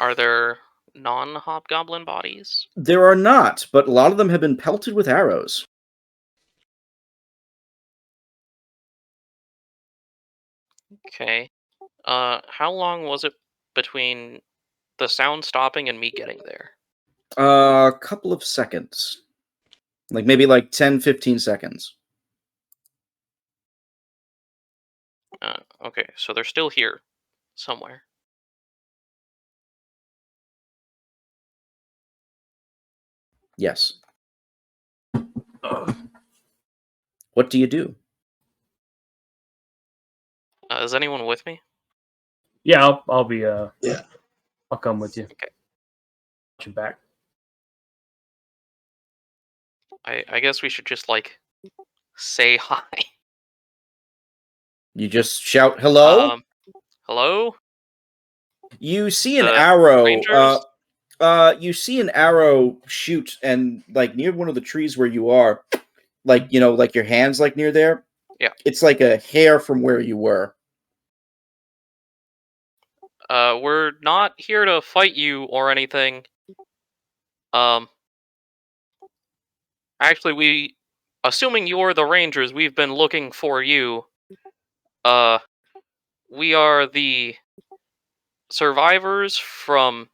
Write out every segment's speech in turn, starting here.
Are there non-hobgoblin bodies? There are not, but a lot of them have been pelted with arrows. Okay. How long was it between the sound stopping and me getting there? A couple of seconds. Like maybe like 10, 15 seconds. Okay, so they're still here somewhere. Yes. What do you do? Is anyone with me? Yeah, I'll be I'll come with you. Okay. Watch you back. I guess we should just like say hi. You just shout hello? Hello? You see an The arrow. Rangers? You see an arrow shoot, and like near one of the trees where you are, like like your hands like near there. Yeah. It's like a hair from where you were. We're not here to fight you or anything. Actually, assuming you're the Rangers, we've been looking for you. We are the survivors from,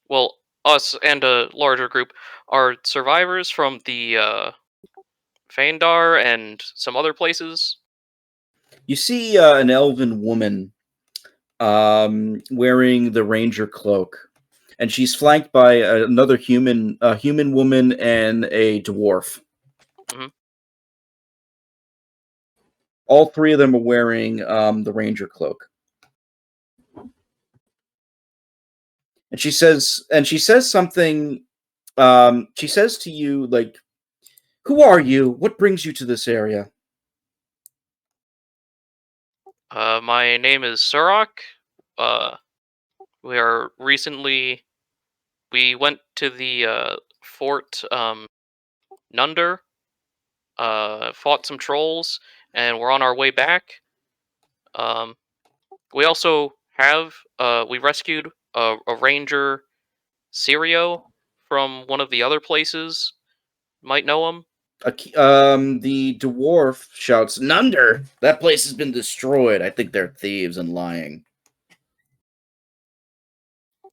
well, us and a larger group are survivors from the, Phaendar and some other places. You see an elven woman wearing the ranger cloak, and she's flanked by another a human woman, and a dwarf. Mhm. All three of them are wearing the ranger cloak. And she says something. She says to you, like, "Who are you? What brings you to this area?" My name is Surok. We are recently... We went to the, Fort, Nunder, fought some trolls, and we're on our way back. We also have, we rescued a ranger, Sirio, from one of the other places. Might know him. The dwarf shouts, "Nunder! That place has been destroyed. I think they're thieves and lying."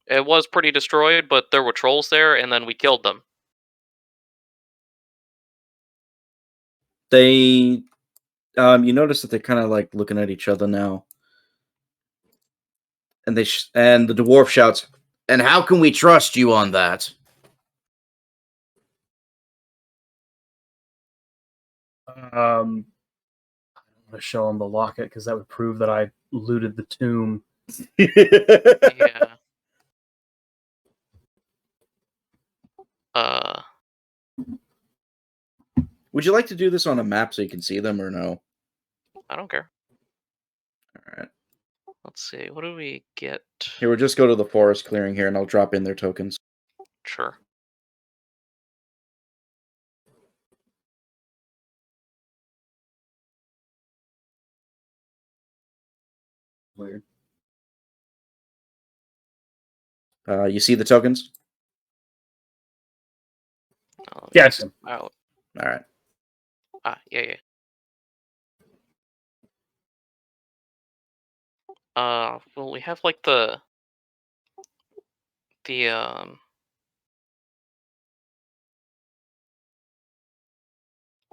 It was pretty destroyed, but there were trolls there, and then we killed them. They, you notice that they're kind of like looking at each other now, and and the dwarf shouts, "And how can we trust you on that?" I'm gonna show him the locket because that would prove that I looted the tomb. Yeah. Would you like to do this on a map so you can see them, or no? I don't care. Alright. Let's see, what do we get? Here, we'll just go to the forest clearing here, and I'll drop in their tokens. Sure. Weird. You see the tokens? Yeah, I see 'em. Out. Alright. Yeah. Well, we have like the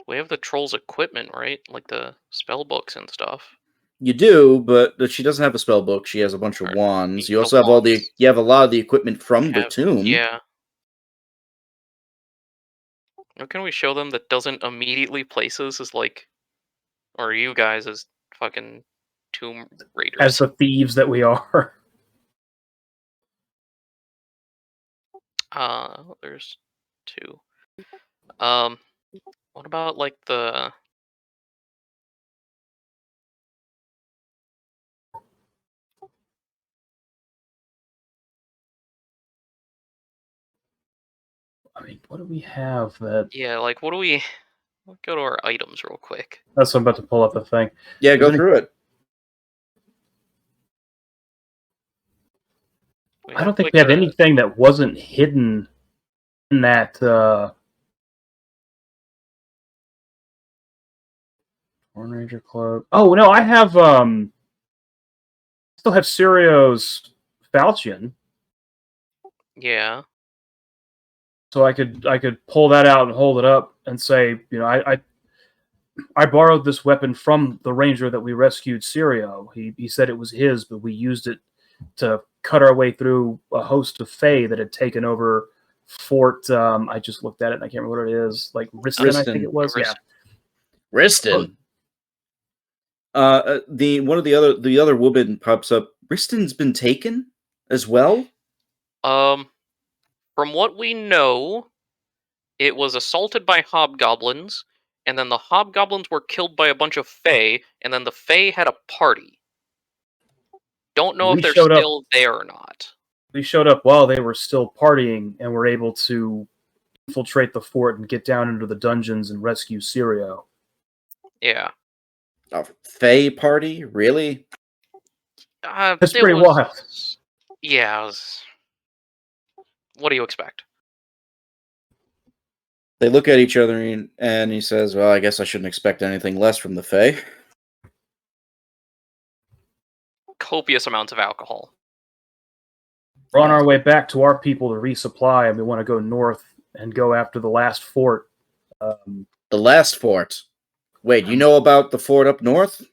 we have the troll's equipment, right? Like the spell books and stuff. You do, but she doesn't have a spell book. She has a bunch of Or wands. You the also have wands. you have a lot of the equipment from the Have tomb. Yeah. What can we show them that doesn't immediately place us as like, or you guys as fucking tomb raiders? As the thieves that we are. There's two. What about like the... I mean, what do we have that... Yeah, like what do we... Let's go to our items real quick. That's what I'm about to pull up the thing. Yeah, go through it. I don't think we have anything that wasn't hidden in that. Horn Ranger Club. Oh no, I have still have Sirio's falchion. Yeah. So I could pull that out and hold it up and say, I borrowed this weapon from the ranger that we rescued, Sirio. He said it was his, but we used it to cut our way through a host of Fae that had taken over Fort. I just looked at it and I can't remember what it is. Like Riston, I think it was. Yeah, Riston. The other woman pops up. Riston's been taken as well. From what we know, it was assaulted by hobgoblins, and then the hobgoblins were killed by a bunch of Fae, and then the Fae had a party. Don't know if they're still there or not. We showed up while they were still partying, and were able to infiltrate the fort and get down into the dungeons and rescue Sirio. Yeah. A Fae party? Really? That's pretty wild. Yeah. What do you expect? They look at each other and he says, well, I guess I shouldn't expect anything less from the Fae. Copious amounts of alcohol. We're on our way back to our people to resupply, and we want to go north and go after the last fort. The last fort? Wait, you know about the fort up north?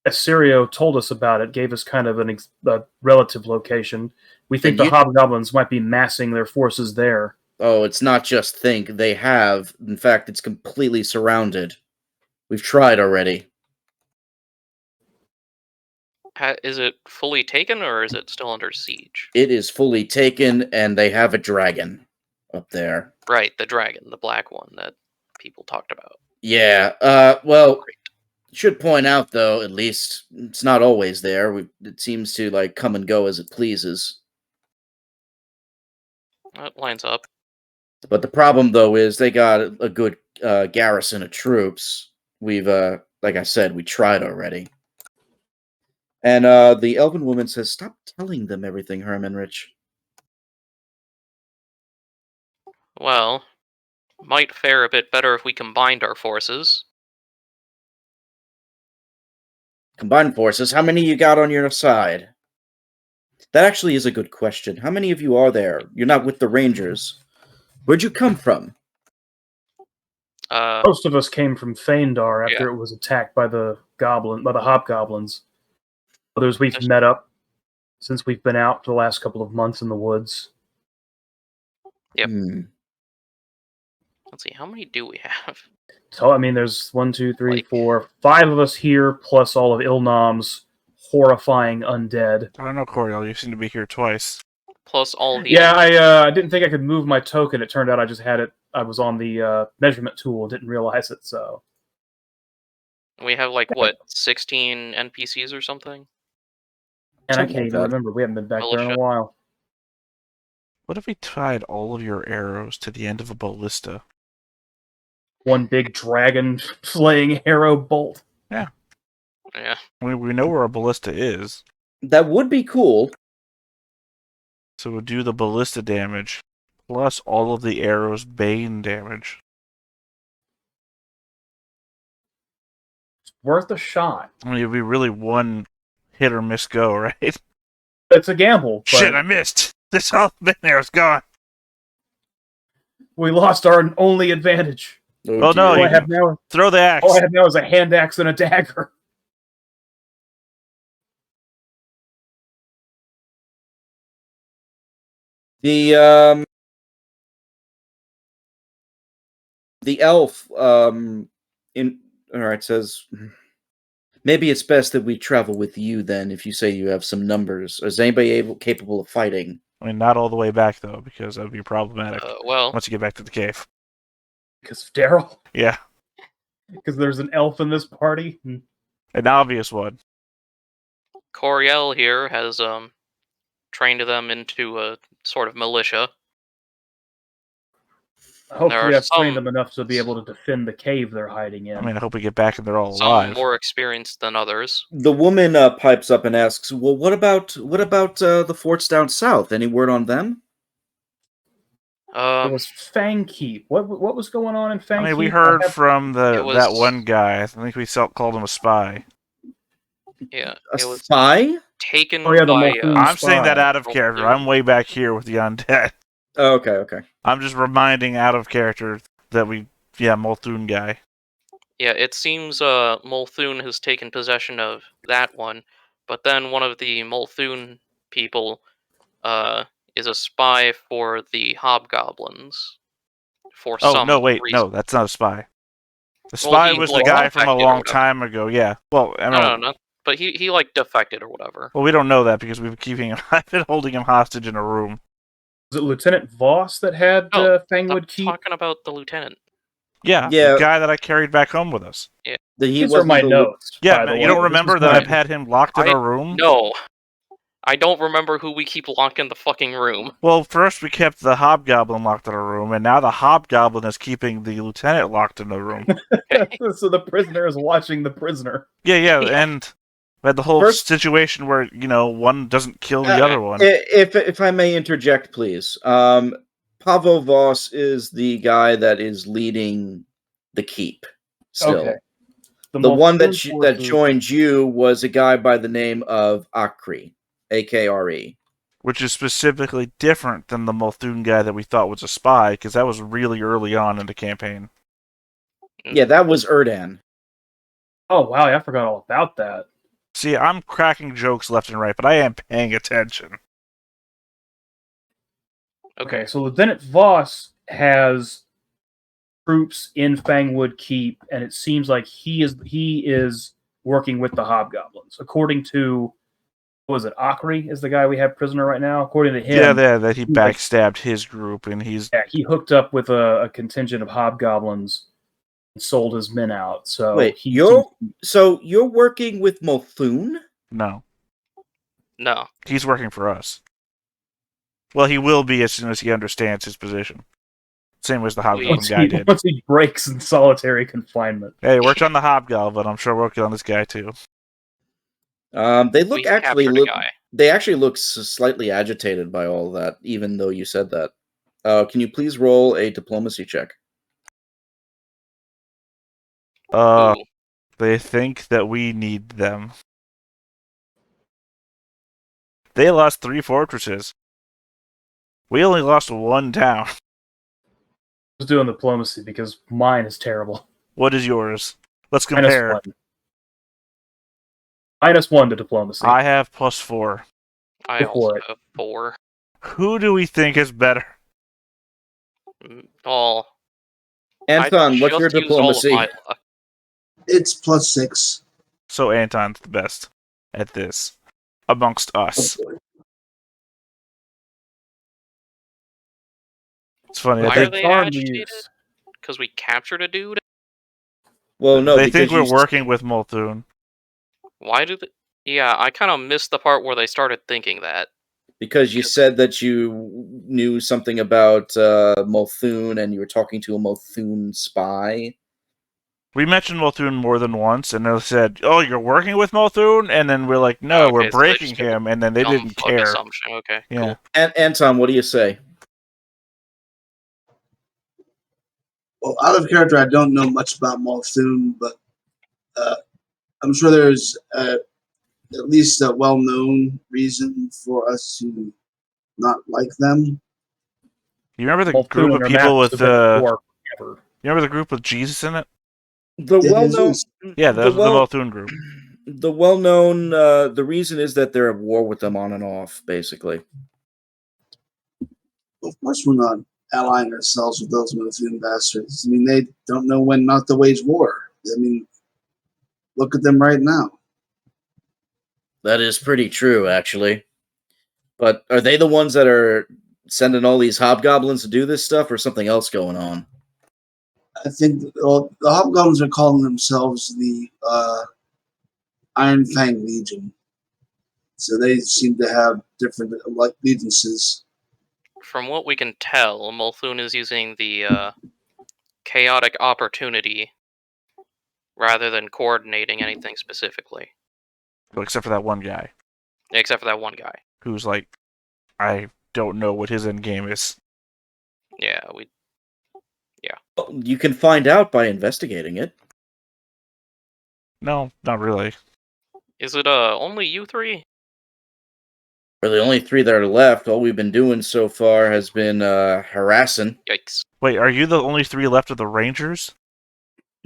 Sirio told us about it, gave us kind of a relative location. We think the hobgoblins might be massing their forces there. Oh, it's not just think. They have. In fact, it's completely surrounded. We've tried already. Is it fully taken, or is it still under siege? It is fully taken, and they have a dragon up there. Right, the dragon, the black one that people talked about. Yeah, well, should point out, though, at least, it's not always there. It seems to, like, come and go as it pleases. That lines up. But the problem, though, is they got a good garrison of troops. We've, like I said, we tried already. And the elven woman says, stop telling them everything, Hermanrich. Well, might fare a bit better if we combined our forces. Combined forces? How many you got on your side? That actually is a good question. How many of you are there? You're not with the Rangers. Where'd you come from? Most of us came from Phaendar after it was attacked by the hobgoblins. Others we've met up since we've been out for the last couple of months in the woods. Yep. Let's see, how many do we have? So, I mean, there's 1, 2, 3, 4, 5 of us here, plus all of Ilnom's horrifying undead. I don't know, Coriel. You seem to be here twice. Plus all the... Yeah, I didn't think I could move my token. It turned out I just had it. I was on the measurement tool, didn't realize it, so... We have, like, what, 16 NPCs or something? And I can't even remember. We haven't been back there in a while. What if we tied all of your arrows to the end of a ballista? One big dragon-slaying arrow bolt. Yeah. Yeah. We know where a ballista is. That would be cool. So we'll do the ballista damage, plus all of the arrows' bane damage. It's worth a shot. I mean, it'd be really one hit or miss go, right? It's a gamble. Shit, I missed! This whole bane arrow's gone! We lost our only advantage. Oh no, I have now, throw the axe. All I have now is a hand axe and a dagger. The elf says, maybe it's best that we travel with you then, if you say you have some numbers. Is anybody capable of fighting? I mean, not all the way back though, because that would be problematic. Well, once you get back to the cave. Because of Daryl? Yeah. Because there's an elf in this party? An obvious one. Coriel here has trained them into a sort of militia. Hopefully, are I've trained some them enough to be able to defend the cave they're hiding in. I mean, I hope we get back and they're all some alive. more experienced than others. The woman pipes up and asks, "Well, what about the forts down south? Any word on them?" It was Fang Keep. What was going on in Fang I mean, Keep? we heard from It was- that one guy. I think we called him a spy. Yeah, A it was spy? taken Oh, yeah, the by. Molthune I'm saying that spy. out of character. I'm way back here with the undead. Oh, okay. I'm just reminding out of character that Molthune guy. Yeah, it seems Molthune has taken possession of that one, but then one of the Molthune people is a spy for the hobgoblins. For Oh, some no, wait. reason. No, that's not a spy. The Well, spy he, was like, the guy from a defected or long whatever. time ago. Yeah. Well, I don't No, but he like defected or whatever. Well, we don't know that because we've been keeping him. I've been holding him hostage in a room. Was it Lieutenant Voss that had No, Fangwood I'm Keep? talking about the lieutenant. Yeah, Yeah. the guy that I carried back home with us. He These are wasn't my the notes. Yeah, by the man, you way. don't This remember is that my- I've had him locked in a room? No. I don't remember who we keep locked in the fucking room. Well, first we kept the hobgoblin locked in a room, and now the hobgoblin is keeping the lieutenant locked in a room. So the prisoner is watching the prisoner. Yeah, and we had the whole First- situation where, one doesn't kill the other one. If I may interject, please. Pavo Voss is the guy that is leading the keep. Still, Okay. the one that Molthune that forces- joined you was a guy by the name of Akri, Akre. Which is specifically different than the Molthune guy that we thought was a spy, because that was really early on in the campaign. Yeah, that was Erdan. Oh wow, I forgot all about that. See, I'm cracking jokes left and right, but I am paying attention. Okay, so Lieutenant Voss has troops in Fangwood Keep, and it seems like he is working with the hobgoblins. According to, what was it, Akri is the guy we have prisoner right now? According to him, That he backstabbed his group, and he's... yeah, he hooked up with a contingent of hobgoblins and sold his men out. So Wait, he you're working with Molthune? No. No. He's working for us. Well, he will be as soon as he understands his position. Same as the Hobgoblin guy did. once he breaks in solitary confinement. Hey, worked on the Hobgoblin. I'm sure working on this guy too. They look We captured a guy. They actually look slightly agitated by all that, even though you said that. Can you please roll a diplomacy check? Ooh. They think that we need them. They lost 3 fortresses. We only lost 1 town. I was doing diplomacy because mine is terrible. What is yours? Let's compare. -1 to diplomacy. I have +4. I Go for also it. have 4. Who do we think is better? All. Anton, what's your just used all of diplomacy? my luck. It's +6. So Anton's the best at this amongst us. It's funny. Why I are think they Farm agitated? use. Because we captured a dude? Well, no, they because think we're you- working with Molthune. Why do they... Yeah, I kind of missed the part where they started thinking that. Because you said that you knew something about Molthune and you were talking to a Molthune spy. We mentioned Molthune more than once, and they said, "Oh, you're working with Molthune," and then we're like, "No, Okay, we're so they breaking just took a him," and then they Dumb didn't fuck care. assumption. Okay, Yeah. cool. And Anton, what do you say? Well, out of character, I don't know much about Molthune, but I'm sure there's at least a well-known reason for us to not like them. You remember the Molthune group and of their people maps with have been at war forever. You remember the group with Jesus in it? The Yeah, well-known, Jesus. Yeah, that was the Molthune group. the well-known. The reason is that they're at war with them on and off, basically. Well, of course, we're not allying ourselves with those Molthune bastards. I mean, they don't know when not to wage war. I mean, look at them right now. That is pretty true, actually. But are they the ones that are sending all these hobgoblins to do this stuff, or something else going on? I think the Hobgoblins are calling themselves the Ironfang Legion. So they seem to have different allegiances. from what we can tell, Molthune is using the chaotic opportunity rather than coordinating anything specifically. Well, except for that one guy Except for that one guy. who's like, I don't know what his end game is. Yeah, Well, you can find out by investigating it. No, not really. Is it only you three? We're the only 3 that are left. All we've been doing so far has been harassing. Yikes. Wait, are you the only 3 left of the Rangers?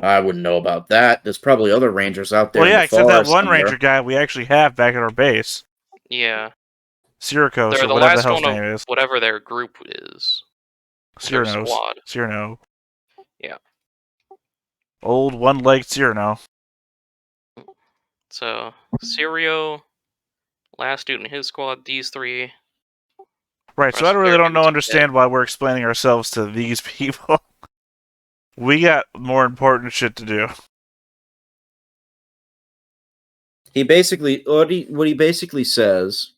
I wouldn't know about that. There's probably other rangers out there. Well, yeah, in the except that forest one somewhere. Ranger guy we actually have back at our base. Yeah. Syracuse, They're or the whatever the last hell's one name of is. whatever their group is. Their Cyrano. squad. Cyrano. Yeah. Old one-legged Cyrano. So, Sirio, last dude in his squad, these 3. Right, so Rest I of really their don't dudes are understand why we're explaining ourselves to these people. We got more important shit to do. He basically what he basically says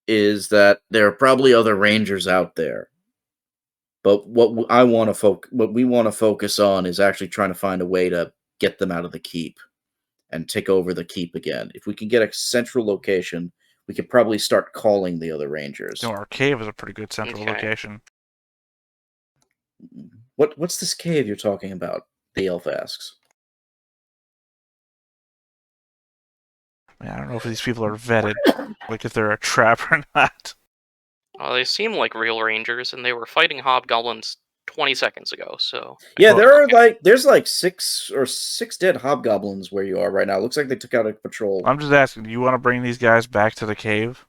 is that there are probably other rangers out there. But what we want to focus on is actually trying to find a way to get them out of the keep and take over the keep again. If we can get a central location, we could probably start calling the other rangers. You know, our cave is a pretty good central Okay. location. What's this cave you're talking about? The elf asks. Man, I don't know if these people are vetted, like if they're a trap or not. Well, they seem like real rangers, and they were fighting hobgoblins 20 seconds ago, so... Yeah, Well, there's like six dead hobgoblins where you are right now. Looks like they took out a patrol. I'm just asking, do you want to bring these guys back to the cave?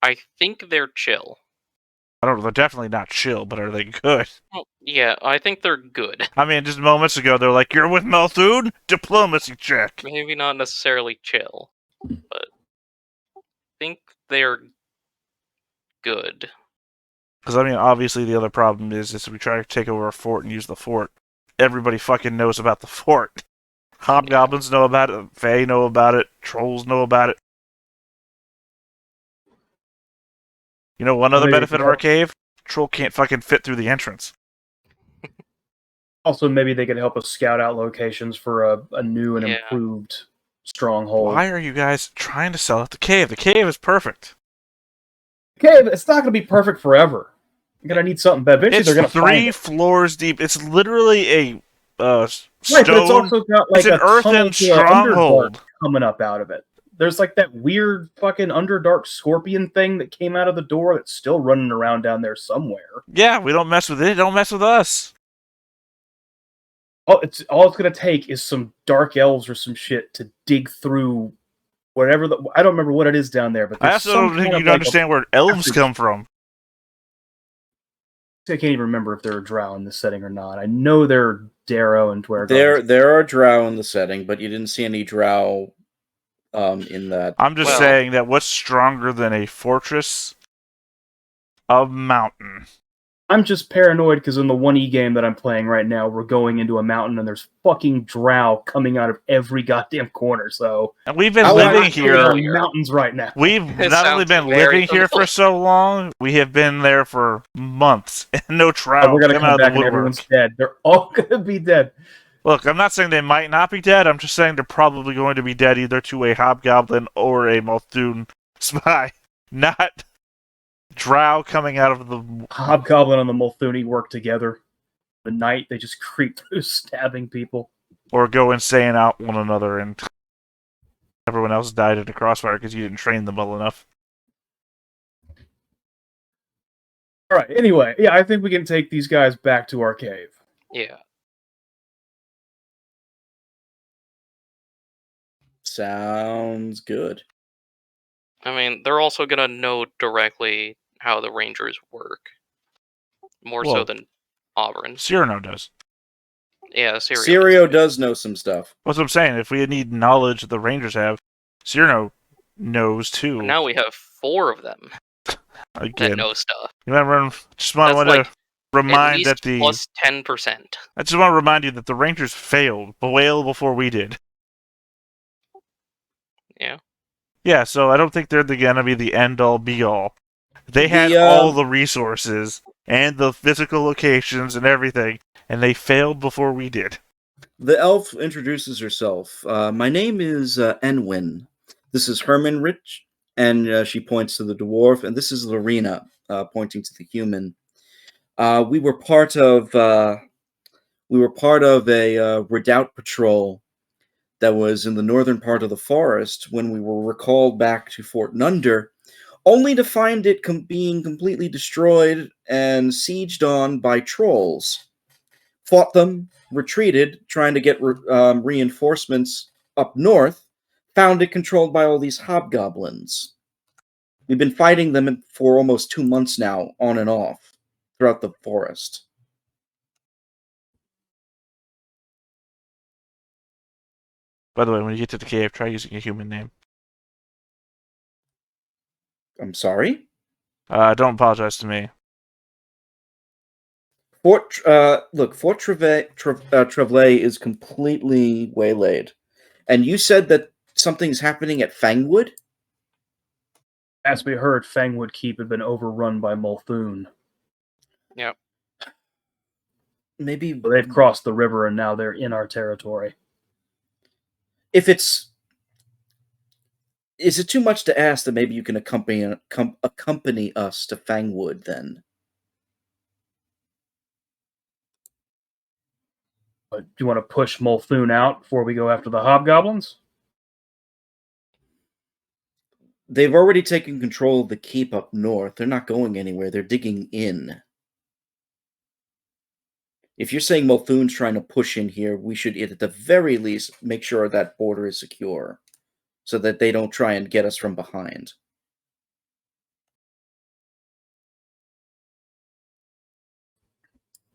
I think they're chill. I don't know, they're definitely not chill, but are they good? Well, yeah, I think they're good. I mean, just moments ago, they're like, you're with Molthune? Diplomacy check. Maybe not necessarily chill, but I think they're good. Because, I mean, obviously the other problem is we try to take over a fort and use the fort. Everybody fucking knows about the fort. Hobgoblins know about it, Fae know about it, trolls know about it. You know one other Maybe benefit of our cave? Troll can't fucking fit through the entrance. Also, maybe they could help us scout out locations for a new and Yeah. improved stronghold. Why are you guys trying to sell out the cave? The cave is perfect. Okay, but it's not going to be perfect forever. You're going to need something better. Eventually, It's they're going to find 3 it. floors deep. It's literally a Right, stone. but it's also got like It's an a tunnel earthen to a Underdark stronghold. coming up out of it. There's like that weird fucking Underdark scorpion thing that came out of the door that's still running around down there somewhere. Yeah, we don't mess with it. Don't mess with us. All it's going to take is some dark elves or some shit to dig through whatever. I don't remember what it is down there, but I there's also some don't think kind you'd of, like, understand where elves passage. come from. I can't even remember if there are drow in this setting or not. I know there are Darrow and Dwergons. There are drow in the setting, but you didn't see any drow in that. I'm just Well- saying that what's stronger than a fortress? A mountain. I'm just paranoid because in the 1E game that I'm playing right now, we're going into a mountain and there's fucking drow coming out of every goddamn corner. So And we've been How living am I here. on mountains right now. We've It not only sounds been very living here for familiar. so long, we have been there for months, and no trout We're gonna come come out back of the and woodwork. everyone's dead. They're all gonna be dead. Look, I'm not saying they might not be dead. I'm just saying they're probably going to be dead either to a hobgoblin or a Molthune spy, not drow coming out of the. Hobgoblin and the Molthune work together. The night they just creep through, stabbing people. Or go insane out one another, and everyone else died in a crossfire because you didn't train them well enough. All right. Anyway, yeah, I think we can take these guys back to our cave. Yeah. Sounds good. I mean, they're also gonna know directly how the Rangers work. More so Well- than Auburn. Cyrano does. Yeah, Syria. Sirio does know some stuff. That's what I'm saying. If we need knowledge that the Rangers have, Cyrano knows too. Now we have 4 of them that Again, know stuff. you remember? Just want That's to like At remind least that the. plus 10%. I just want to remind you that the Rangers failed well before we did. Yeah. Yeah, so I don't think they're going to be the end all be all. They had all the resources and the physical locations and everything, and they failed before we did. The elf introduces herself. My name is Enwyn. This is Herman Rich, and she points to the dwarf, and this is Lorena, pointing to the human. We were part of a redoubt patrol that was in the northern part of the forest when we were recalled back to Fort Nunder, only to find it being completely destroyed and sieged on by trolls. Fought them, retreated, trying to get reinforcements up north, found it controlled by all these hobgoblins. We've been fighting them for almost 2 months now, on and off, throughout the forest. By the way, when you get to the cave, try using a human name. I'm sorry? Don't apologize to me. Fort Trevlay is completely waylaid. And you said that something's happening at Fangwood? As we heard, Fangwood Keep had been overrun by Molthune. Yep. Maybe So they've crossed the river and now they're in our territory. if it's... Is it too much to ask that maybe you can accompany us to Fangwood, then? But do you want to push Molthune out before we go after the hobgoblins? They've already taken control of the keep up north. They're not going anywhere. They're digging in. If you're saying Molthune's trying to push in here, we should, at the very least, make sure that border is secure, so that they don't try and get us from behind.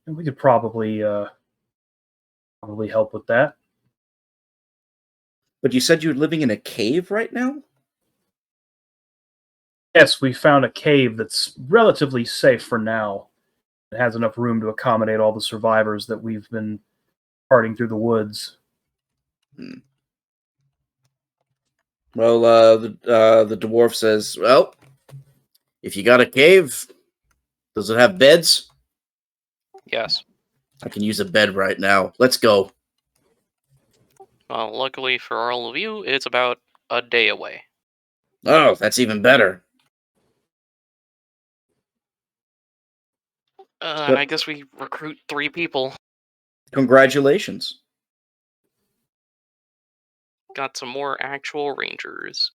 And we could probably help with that. But you said you're living in a cave right now? Yes, we found a cave that's relatively safe for now. It has enough room to accommodate all the survivors that we've been parting through the woods. Well, the dwarf says, well, if you got a cave, does it have beds? Yes. I can use a bed right now. Let's go. Well, luckily for all of you, it's about a day away. Oh, that's even better. I guess we recruit 3 people. Congratulations. Got some more actual rangers.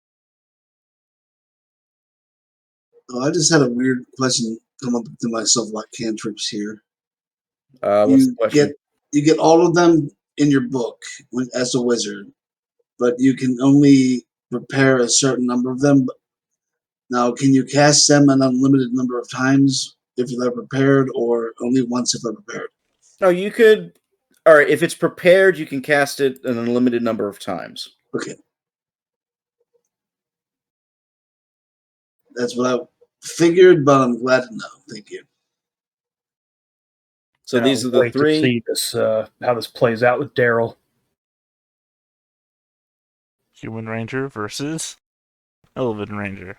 Oh, I just had a weird question come up to myself about cantrips here. What's the question? You get all of them in your book as a wizard, but you can only prepare a certain number of them. Now, can you cast them an unlimited number of times if they're prepared, or only once if they're prepared? No, you could... Alright, if it's prepared, you can cast it an unlimited number of times. Okay. That's what I figured, but I'm glad to know. Thank you. So And these I'll are the wait to 3. see this, how this plays out with Daryl. Human Ranger versus Elven Ranger.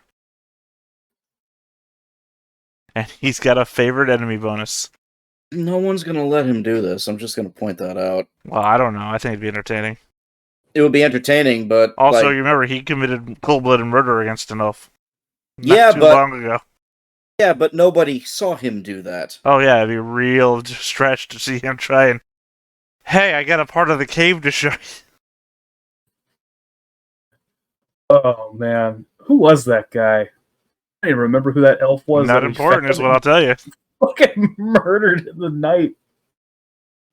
And he's got a favorite enemy bonus. No one's going to let him do this. I'm just going to point that out. Well, I don't know. I think it'd be entertaining. It would be entertaining, but... Also, like, you remember he committed cold-blooded murder against an elf. Yeah, Not too but- long ago. Yeah, but nobody saw him do that. Oh yeah, it'd be real stretch to see him try and... Hey, I got a part of the cave to show you. Oh, man. Who was that guy? I don't even remember who that elf was. Not that we important found is what I'll tell you. fucking murdered in the night.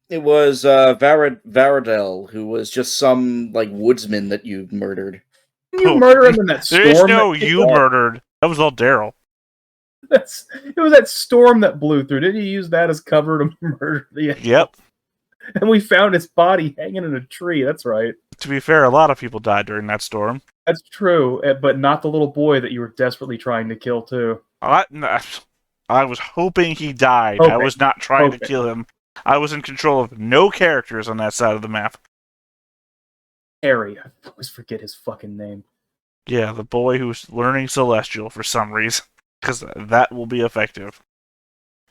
It was Varadel, who was just some, like, woodsman that you murdered. Didn't you Oh, murder him in that storm? There is no that kicked you off? murdered. That was all Daryl. It was that storm that blew through. Didn't you use that as cover to murder the elf? Yep. And we found his body hanging in a tree. That's right. To be fair, a lot of people died during that storm. That's true, but not the little boy that you were desperately trying to kill, too. I was hoping he died. Okay. I was not trying to Okay. kill him. I was in control of no characters on that side of the map. Harry. I always forget his fucking name. Yeah, the boy who's learning Celestial for some reason. because that will be effective.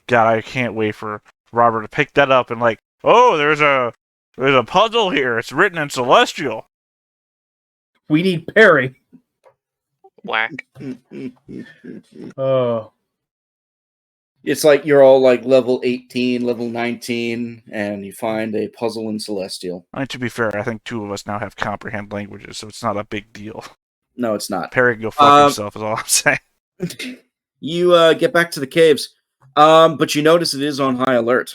God, I can't wait for Robert to pick that up and like, oh, there's a puzzle here. It's written in Celestial. We need Perry. Whack. Oh, It's like you're all like level 18, level 19, and you find a puzzle in Celestial. I mean, to be fair, I think 2 of us now have comprehend languages, so it's not a big deal. No, it's not. Perry can go fuck himself, is all I'm saying. You get back to the caves, but you notice it is on high alert.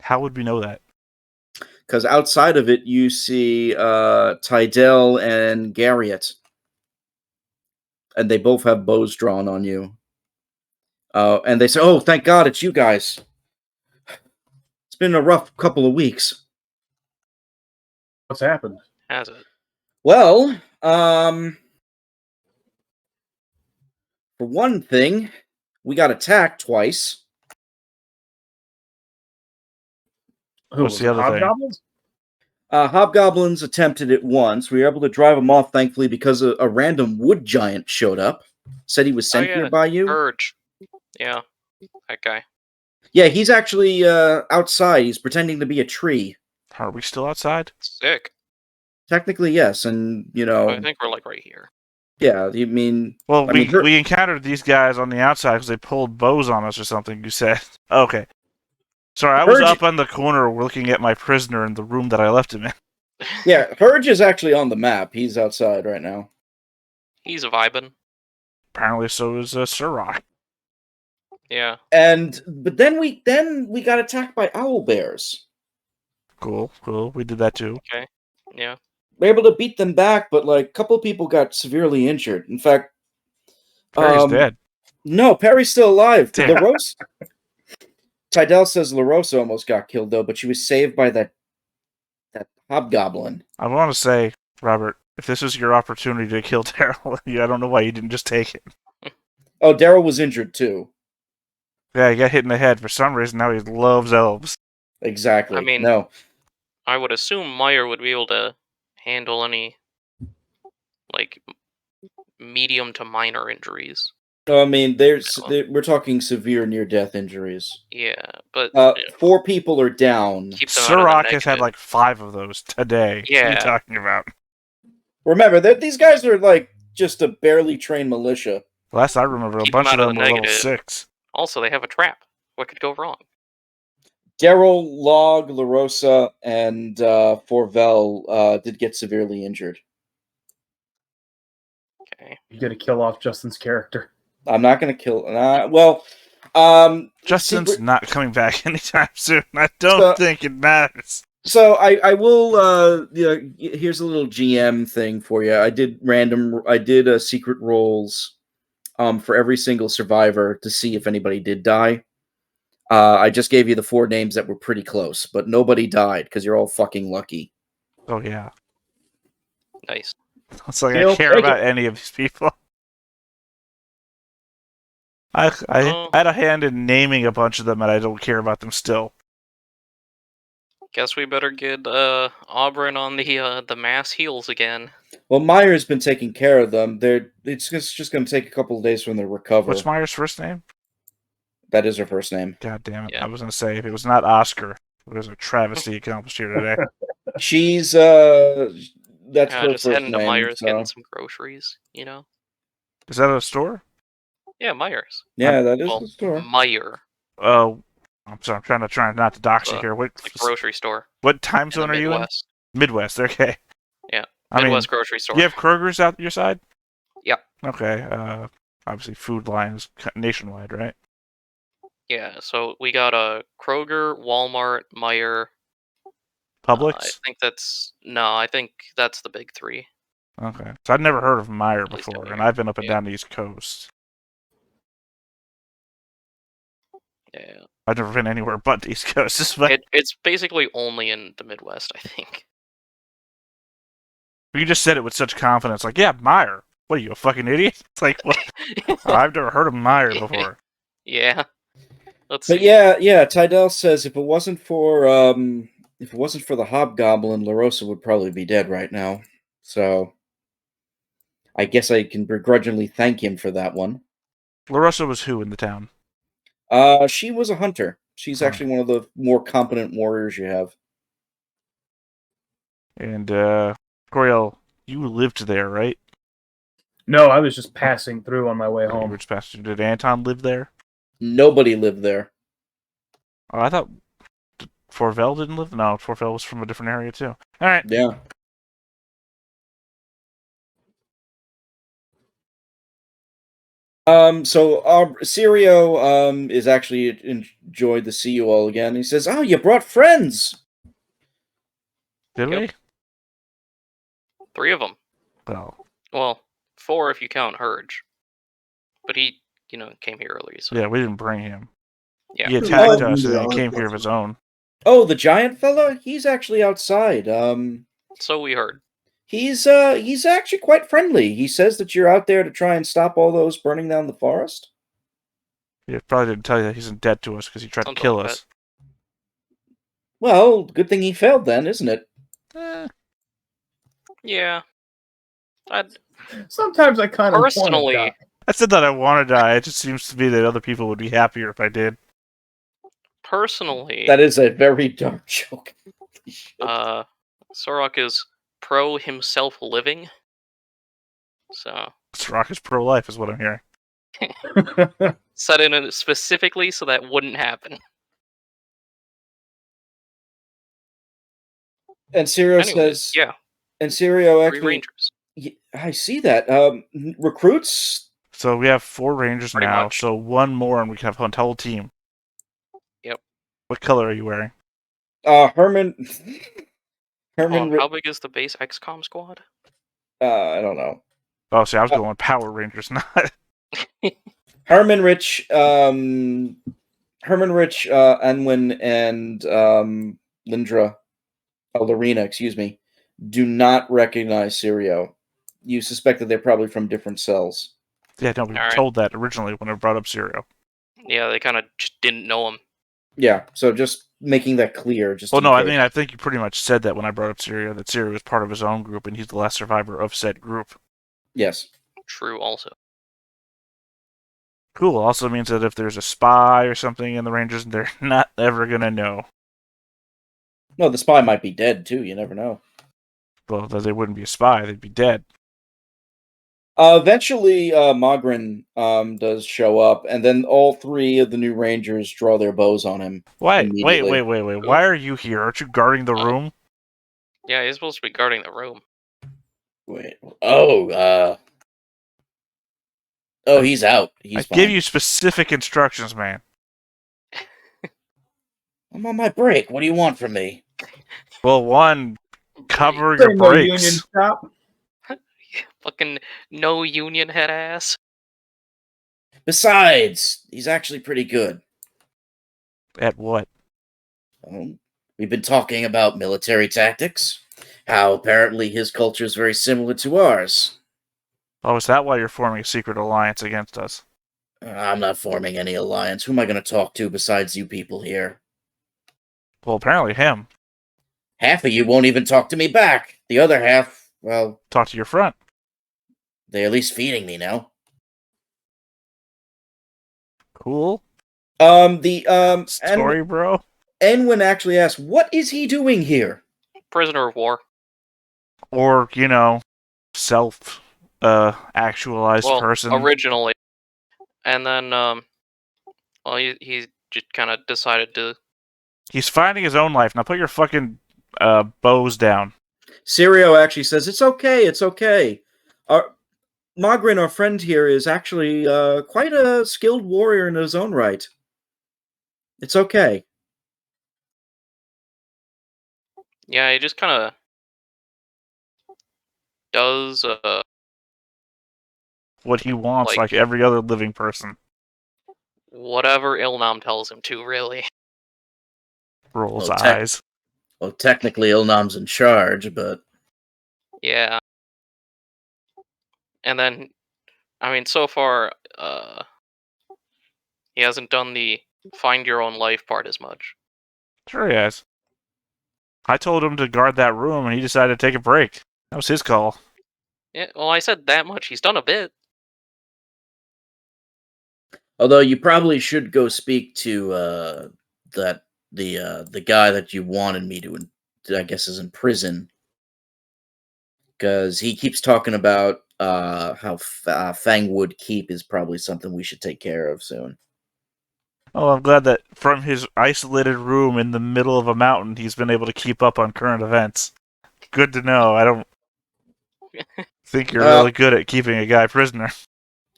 How would we know that? Because outside of it, you see Tydell and Garriott. And they both have bows drawn on you. And they say, oh, thank God it's you guys. It's been a rough couple of weeks. what's happened? Has it? Well, for one thing, we got attacked twice. Who What's was the it, other thing? Hobgoblins? Hobgoblins attempted it once. We were able to drive them off, thankfully, because a random wood giant showed up. Said he was sent yeah. here by you. Purge. Yeah, that guy. Yeah, he's actually outside. He's pretending to be a tree. Are we still outside? Sick. Technically, yes, and you know, I think we're like right here. yeah. You mean? Well, I mean, we encountered these guys on the outside because they pulled bows on us or something, you said. Okay. Sorry, I was Purge- up on the corner looking at my prisoner in the room that I left him in. Yeah, Purge is actually on the map. He's outside right now. He's vibing. Apparently so is Sirach. Yeah. But then we got attacked by owl bears. Cool. We did that too. Okay. Yeah. We were able to beat them back, but like a couple of people got severely injured. In fact, Perry's dead. No, Perry's still alive. Damn. LaRosa. Tydell says LaRosa almost got killed though, but she was saved by that hobgoblin. I want to say, Robert, if this was your opportunity to kill Daryl, I don't know why you didn't just take it. Oh, Daryl was injured too. Yeah, he got hit in the head. For some reason, now he loves elves. Exactly. I mean- no. I would assume Meyer would be able to handle any, like, medium to minor injuries. No, I mean, we're talking severe near-death injuries. Yeah, but 4 people are down. keep them out of the Sirach has had negative. like 5 of those today. What are Yeah. you talking about? Remember, these guys are like just a barely trained militia. Last I remember, a Keep them bunch of out of them the were level negative. 6. Also, they have a trap. What could go wrong? Daryl, Log, LaRosa, and Forvel did get severely injured. Okay. You got to kill off Justin's character. I'm not going to kill... Justin's secret- not coming back anytime soon. I don't So- think it matters. So I will. Here's a little GM thing for you. I did secret rolls, for every single survivor to see if anybody did die. I just gave you the 4 names that were pretty close, but nobody died because you're all fucking lucky. Oh, yeah. Nice. It's like He'll I care take about any of these people. I had a hand in naming a bunch of them, and I don't care about them still. Guess we better get Auburn on the mass heals again. Well, Meyer's been taking care of them. It's just going to take a couple of days for them to recover. What's Meyer's first name? That is her first name. God damn it. Yeah. I was going to say, if it was not Oscar, it was a travesty accomplished here today. She's that's her Just first heading to name. Myers, So. getting some groceries, you know? Is that a store? Yeah, Myers. Yeah, that is Well, the store. Meyer. Oh, I'm sorry. I'm trying not to dox you Uh, here. It's a grocery store What time in the zone are you in? Midwest. Midwest, okay. Yeah, I mean, Midwest grocery store. you have Kroger's out your side? Yep. Okay. Obviously, Food Line is nationwide, right? Yeah, so we got a Kroger, Walmart, Meyer. Publix? I think that's the big 3. Okay. So I'd never heard of Meyer At least before, over and here. I've been up and Yeah. down the East Coast. Yeah, I've never been anywhere but the East Coast. But it's basically only in the Midwest, I think. you just said it with such confidence, like, yeah, Meyer. What are you, a fucking idiot? It's like, what? I've never heard of Meyer before. Yeah. Let's But see. yeah, Tydell says if it wasn't for the hobgoblin, LaRosa would probably be dead right now. So I guess I can begrudgingly thank him for that one. Larissa was who in the town? She was a hunter. She's Huh. actually one of the more competent warriors you have. And, Coriel, you lived there, right? No, I was just passing through on my way You home. were just passing. Did Anton live there? Nobody lived there. Oh, I thought Forvel didn't live. No, Forvel was from a different area too. All right. Yeah. So Sirio is actually enjoyed to see you all again. He says, "Oh, you brought friends." Did Yep. we? 3 of them. Well, Well, 4 if you count Hurge. But he, came here early, so... yeah, we didn't bring him. Yeah. He attacked Oh, us and yeah, then I came like here of his own. Oh, the giant fella? He's actually outside. So we heard. He's actually quite friendly. He says that you're out there to try and stop all those burning down the forest. He probably didn't tell you that he's in debt to us because he tried Something to kill like us. Well, good thing he failed then, isn't it? Yeah. Sometimes I kind of Personally, I said that I want to die. It just seems to be that other people would be happier if I did. That is a very dark joke. Sorok is pro himself living. So, Srock is pro-life, is what I'm hearing. set in it specifically so that wouldn't happen. And Sirio Anyways, says, yeah, and Sirio 3 actually, Rangers. I see that. Recruits. So we have 4 Rangers Pretty now, much. so 1 more and we can have a whole team. Yep. What color are you wearing? Herman. Hold on, Ri- how big is the base XCOM squad? I don't know. Oh, see, I was going Power Rangers, not... Herman Rich, Anwin, and Lorena, excuse me, do not recognize Sirio. You suspect that they're probably from different cells. Yeah, no, we were Alright. told that originally when I brought up Sirio. Yeah, they kind of just didn't know him. Yeah, so just making that clear. Just Well, in no, I case. mean, I think you pretty much said that when I brought up Sirio, that Sirio was part of his own group and he's the last survivor of said group. Yes. True, also. Cool. Also means that if there's a spy or something in the Rangers, they're not ever gonna know. No, the spy might be dead too. You never know. Well, they wouldn't be a spy; they'd be dead. Eventually, Mogren does show up, and then all 3 of the new Rangers draw their bows on him. Wait. Immediately. Why are you here? Aren't you guarding the room? Yeah, he's supposed to be guarding the room. Wait. Oh, he's out. He's I fine. give you specific instructions, man. I'm on my break. What do you want from me? Well, 1, cover There your ain't no union breaks. shop. Fucking no union head ass. Besides, he's actually pretty good. At what? We've been talking about military tactics. How apparently his culture is very similar to ours. Oh, is that why you're forming a secret alliance against us? I'm not forming any alliance. Who am I going to talk to besides you people here? Well, apparently him. Half of you won't even talk to me back. The other half, well, Talk to your front. they're at least feeding me now. Cool. Story, bro. Enwin actually asks, what is he doing here? Prisoner of war. Or, self actualized Well, person. originally. And then, he just kind of decided to... He's finding his own life. Now put your fucking bows down. Sirio actually says, it's okay. Mogren, our friend here, is actually quite a skilled warrior in his own right. It's okay. Yeah, he just kind of does, What he wants, like every other living person. whatever Ilnam tells him to, really. Rolls Well, eyes. Well, technically, Ilnam's in charge, but... Yeah. And then, I mean, so far, he hasn't done the find your own life part as much. Sure he has. I told him to guard that room, and he decided to take a break. That was his call. Yeah, well, I said that much. He's done a bit. Although you probably should go speak to the guy that you wanted me to, I guess, is in prison, because he keeps talking about how Fangwood Keep is probably something we should take care of soon. Oh, I'm glad that from his isolated room in the middle of a mountain, he's been able to keep up on current events. Good to know. I don't think you're really good at keeping a guy prisoner.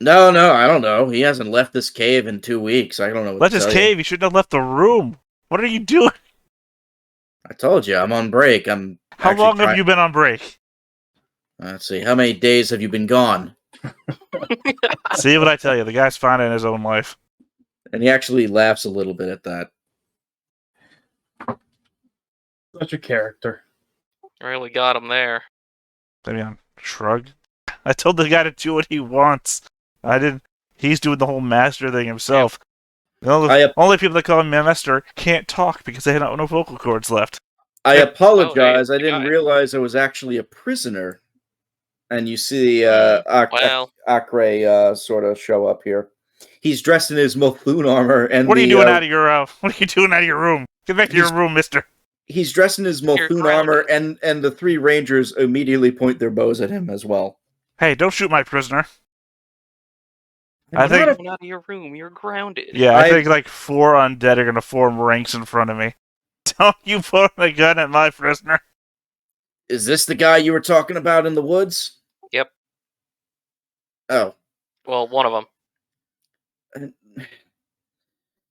No, I don't know. He hasn't left this cave in 2 weeks. I don't know what Left to his tell cave. you. He shouldn't have left the room. What are you doing? I told you, I'm on break. How long have you been on break? Let's see. How many days have you been gone? See what I tell you. The guy's fine in his own life. And he actually laughs a little bit at that. Such a character. Really got him there. I mean, shrug. I told the guy to do what he wants. I didn't. He's doing the whole master thing himself. The only people that call him master can't talk because they have no vocal cords left. I apologize. Oh, hey, I didn't guy. realize I was actually a prisoner. And you see Well. Akre sort of show up here. He's dressed in his Molthune armor, and What are you doing out of your? What are you doing out of your room? Get back to your room, Mister. He's dressed in his Molthune armor, and the 3 rangers immediately point their bows at him as well. Hey, don't shoot my prisoner. I think out of your room. You're grounded. Yeah, I think like 4 undead are gonna form ranks in front of me. Don't you point a gun at my prisoner? Is this the guy you were talking about in the woods? Yep. Oh. Well, one of them.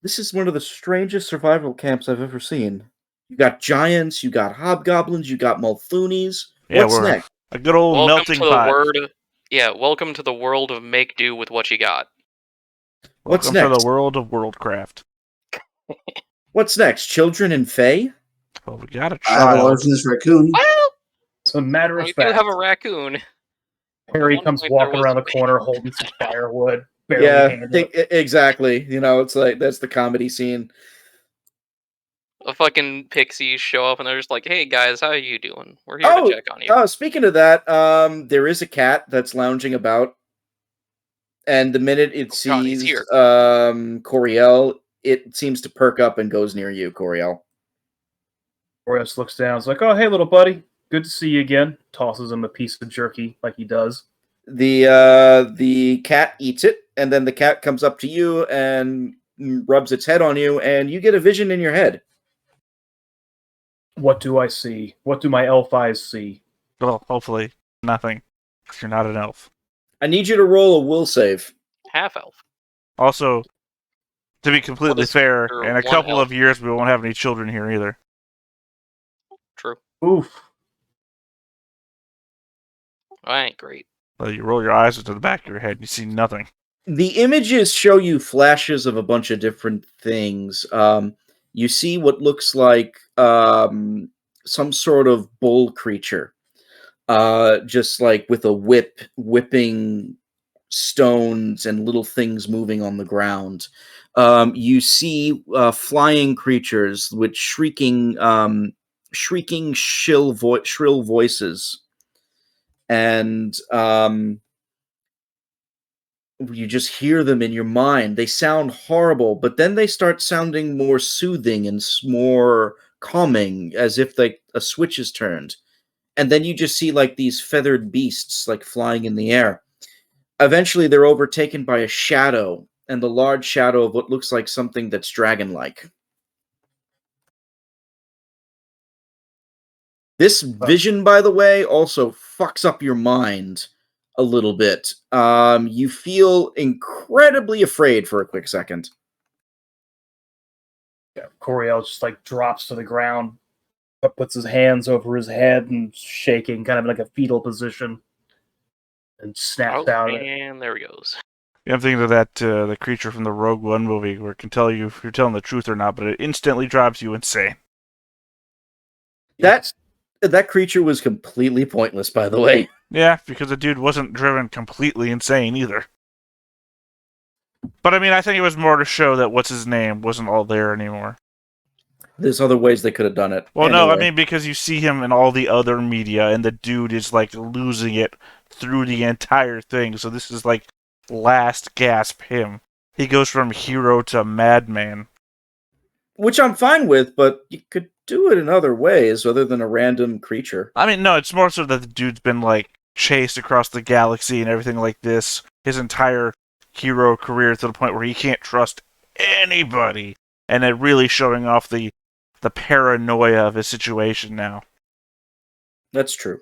This is one of the strangest survival camps I've ever seen. You got giants, you got hobgoblins, you got Molthunes. Yeah, What's next? A good old melting pot. Welcome to the world of make do with what you got. What's welcome next? To the world of Worldcraft. What's next? Children and Fae? Well, we got a child. I have a larcenous raccoon. Well, it's a matter of we fact. do have a raccoon. Harry comes walking around the corner holding some firewood. Exactly. You know, it's like that's the comedy scene. A fucking pixies show up and they're just like, "Hey guys, how are you doing? We're here to check on you." Oh, speaking of that, there is a cat that's lounging about, and the minute it sees Coriel, it seems to perk up and goes near you, Coriel. Coriel looks down. It's like, "Oh, hey, little buddy, good to see you again." Tosses him a piece of jerky like he does. The cat eats it, and then the cat comes up to you and rubs its head on you, and you get a vision in your head. What do I see? What do my elf eyes see? Well, hopefully nothing. You're not an elf. I need you to roll a will save. Half elf. Also, to be completely fair, in a couple of years we won't have any children here either. True. Oof. That ain't great. Well, you roll your eyes into the back of your head and you see nothing. The images show you flashes of a bunch of different things. You see what looks like some sort of bull creature, just like with a whip, whipping stones and little things moving on the ground. You see flying creatures with shrieking shrill voices. And you just hear them in your mind. They sound horrible, but then they start sounding more soothing and more calming, as if like a switch is turned. And then you just see like these feathered beasts like flying in the air. Eventually they're overtaken by a shadow, and the large shadow of what looks like something that's dragon-like. This vision, by the way, also fucks up your mind a little bit. You feel incredibly afraid for a quick second. Yeah, Coriel just like drops to the ground, puts his hands over his head and shaking, kind of in like a fetal position, and snaps out of it. And there he goes. Yeah, I'm thinking of that the creature from the Rogue One movie, where it can tell you if you're telling the truth or not, but it instantly drives you insane. That creature was completely pointless, by the way. Yeah, because the dude wasn't driven completely insane either. But I mean, I think it was more to show that what's his name wasn't all there anymore. There's other ways they could have done it. Well, anyway. No, I mean, because you see him in all the other media, and the dude is like losing it through the entire thing. So this is like last gasp him. He goes from hero to madman. Which I'm fine with, but you could do it in other ways other than a random creature. I mean, no, it's more so that the dude's been, like, chased across the galaxy and everything like this his entire hero career to the point where he can't trust anybody. And it really showing off the paranoia of his situation now. That's true.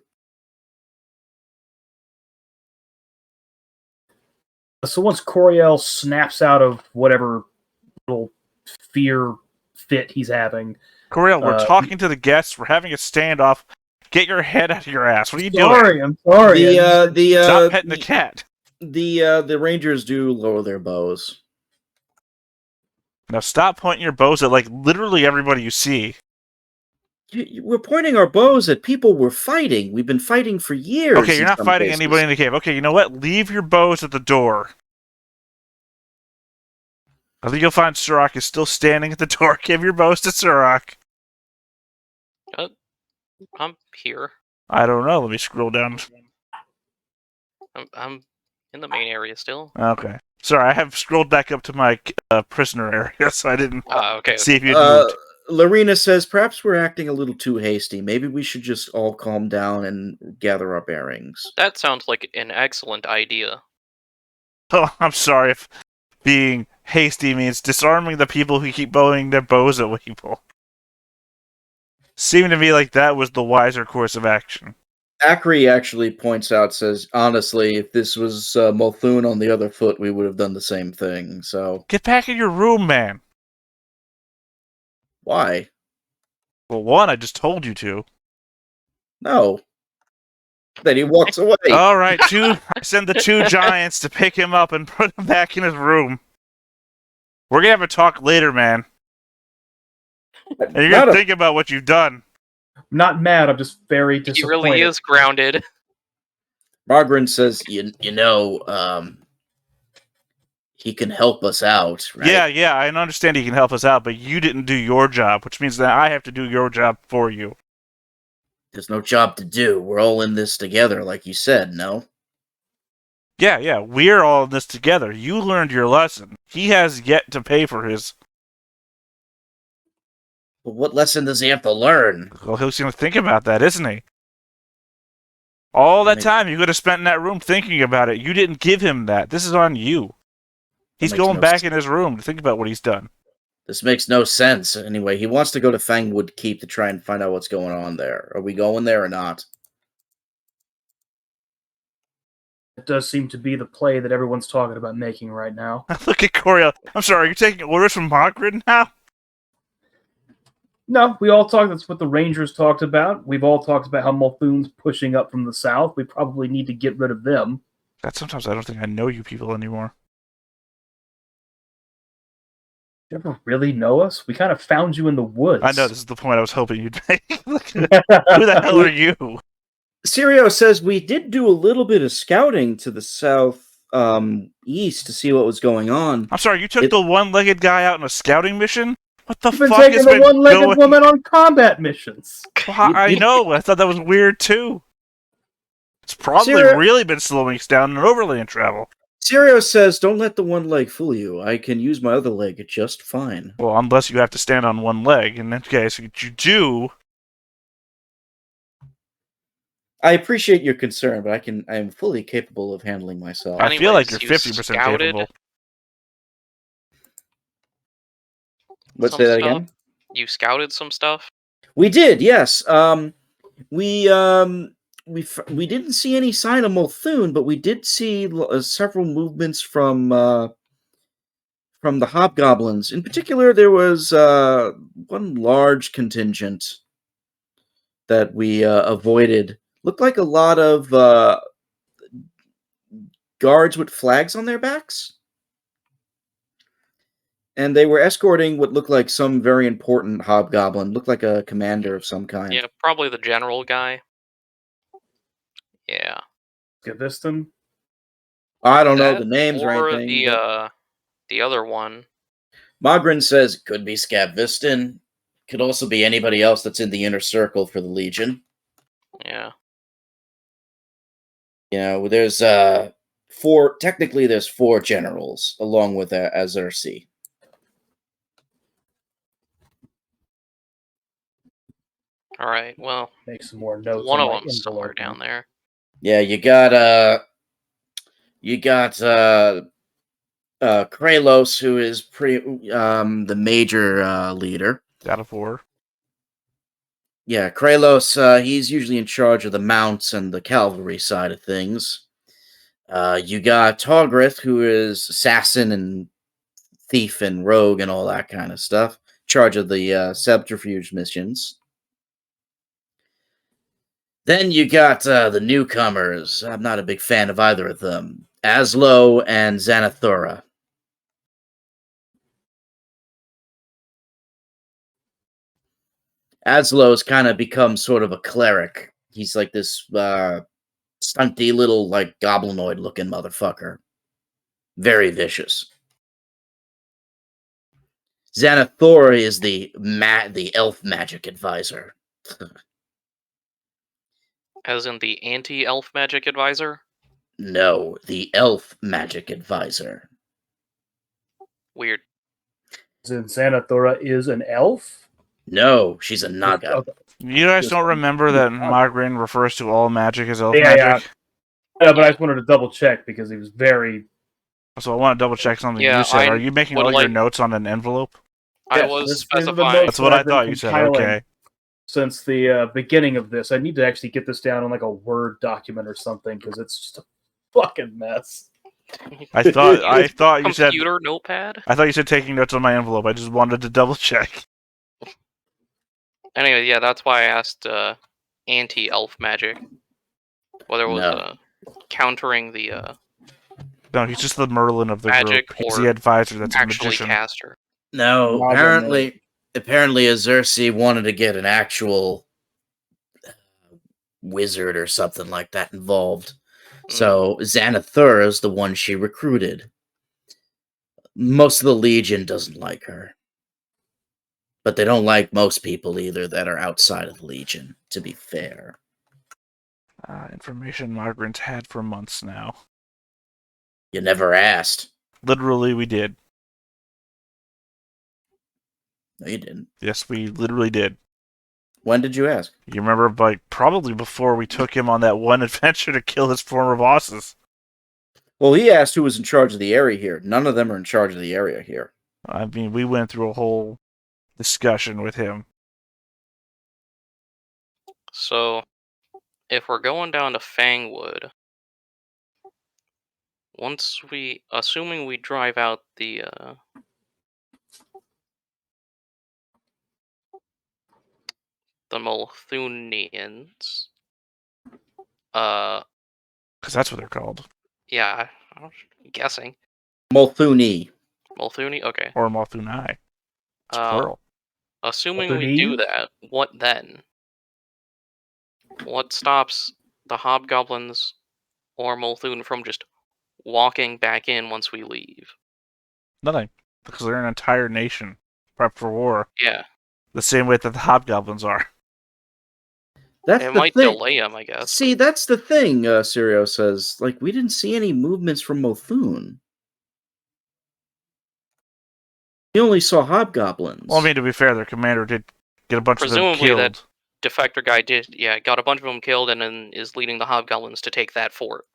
So once Coriel snaps out of whatever little fear fit he's having, Coriel, we're talking to the guests. We're having a standoff. Get your head out of your ass. What are you doing? I'm sorry. Stop petting the cat. The Rangers do lower their bows. Now stop pointing your bows at, like, literally everybody you see. We're pointing our bows at people we're fighting. We've been fighting for years. Okay, you're not fighting anybody in the cave. Okay, you know what? Leave your bows at the door. I think you'll find Surak is still standing at the door. Give your bows to Surak. I'm here. I don't know. Let me scroll down. I'm in the main area still. Okay. Sorry, I have scrolled back up to my prisoner area, so I didn't Okay. see if you had moved. Larina says, perhaps we're acting a little too hasty. Maybe we should just all calm down and gather our bearings. That sounds like an excellent idea. Oh, I'm sorry if being hasty means disarming the people who keep bowing their bows at people. Seemed to me like that was the wiser course of action. Akri actually points out, says, honestly, if this was Molthune on the other foot, we would have done the same thing, so... Get back in your room, man! Why? Well, one, I just told you to. No. Then he walks away. Alright, I send the two giants to pick him up and put him back in his room. We're gonna have a talk later, man. And you're gonna think about what you've done. I'm not mad, I'm just very disappointed. He really is grounded. Margaret says, you know, he can help us out, right? Yeah, I understand he can help us out, but you didn't do your job, which means that I have to do your job for you. There's no job to do. We're all in this together, like you said, no? Yeah, we're all in this together. You learned your lesson. He has yet to pay for his... But what lesson does he have to learn? Well, he's going to think about that, isn't he? All that time you could have spent in that room thinking about it. You didn't give him that. This is on you. He's going back in his room to think about what he's done. This makes no sense. Anyway, he wants to go to Fangwood Keep to try and find out what's going on there. Are we going there or not? It does seem to be the play that everyone's talking about making right now. Look at Coriel. I'm sorry, you're taking orders from Margaret now? No, we all talked. That's what the Rangers talked about. We've all talked about how Molthune's pushing up from the south. We probably need to get rid of them. God, sometimes I don't think I know you people anymore. You ever really know us? We kind of found you in the woods. I know, this is the point I was hoping you'd make. Who the hell are you? Sirio says we did do a little bit of scouting to the south east to see what was going on. I'm sorry, you took the one-legged guy out on a scouting mission? What the You've been fuck taking has the been one-legged going... woman on combat missions. Well, I know, I thought that was weird too. It's probably really been slowing us down in overland travel. Sirio says, don't let the one leg fool you. I can use my other leg just fine. Well, unless you have to stand on one leg. In that case, you do. I appreciate your concern, but I am fully capable of handling myself. I feel like you're 50% capable. Let's say that again. You scouted some stuff? We did, yes. We didn't see any sign of Molthune, but we did see several movements from the hobgoblins. In particular, there was one large contingent that we avoided. Looked like a lot of guards with flags on their backs. And they were escorting what looked like some very important hobgoblin. Looked like a commander of some kind. Yeah, probably the general guy. Yeah. Gaviston? I don't know the names or anything. Or the other one. Mogren says, could be Scabviston. Could also be anybody else that's in the inner circle for the Legion. Yeah. You know, there's four. Technically, there's 4 generals along with Azaersi. All right. Well, Make some more notes one on of my them's somewhere envelope. down there. Yeah, you got Kralos, who is the major leader. Out of 4. Yeah, Kralos, he's usually in charge of the mounts and the cavalry side of things. You got Togrith, who is assassin and thief and rogue and all that kind of stuff. Charge of the subterfuge missions. Then you got the newcomers. I'm not a big fan of either of them. Aslo and Xanathora. Aslo's kind of become sort of a cleric. He's like this stunty little, like, goblinoid-looking motherfucker. Very vicious. Xanathora is the elf magic advisor. As in the anti-elf magic advisor? No, the elf magic advisor. Weird. Since Xanathora is an elf? No, she's a Naga. Okay. You guys Just- don't remember that Migraine refers to all magic as elf Yeah, magic? Yeah, but I just wanted to double check because he was very. So I want to double check something Yeah, you said. I Are you making would all your like- notes on an envelope? I Yes, was these are the specifying. notes That's what that I I've been thought you said. compiling Okay. Since the beginning of this, I need to actually get this down in like a Word document or something because it's just a fucking mess. I thought you said. Computer notepad? I thought you said taking notes on my envelope. I just wanted to double check. Anyway, yeah, that's why I asked anti-elf magic. Whether it was No. countering the No, he's just the Merlin of the Magic group. He's or the advisor. That's a actually magician. caster. No, Naga apparently Azaersi wanted to get an actual wizard or something like that involved. So Xanathura is the one she recruited. Most of the Legion doesn't like her. But they don't like most people either that are outside of the Legion, to be fair. Information Margaret's had for months now. You never asked. Literally, we did. No, you didn't. Yes, we literally did. When did you ask? You remember, like, probably before we took him on that one adventure to kill his former bosses. Well, he asked who was in charge of the area here. None of them are in charge of the area here. I mean, we went through a whole discussion with him. So, if we're going down to Fangwood, assuming we drive out the Molthunians, Because that's what they're called. yeah, I'm guessing. Molthune. Molthuni? Okay. Or Molthunai. It's plural. Assuming we do Molthunese? that, what then? What stops the hobgoblins or Molthune from just walking back in once we leave? Nothing. Because they're an entire nation prepped for war. Yeah, The same way that the hobgoblins are. That's it the might thing. delay them, I guess. See, that's the thing, Sirio says. Like, we didn't see any movements from Molthune. We only saw hobgoblins. Well, I mean, to be fair, their commander did get a bunch of them Presumably killed. that defector guy got a bunch of them killed and then is leading the hobgoblins to take that fort.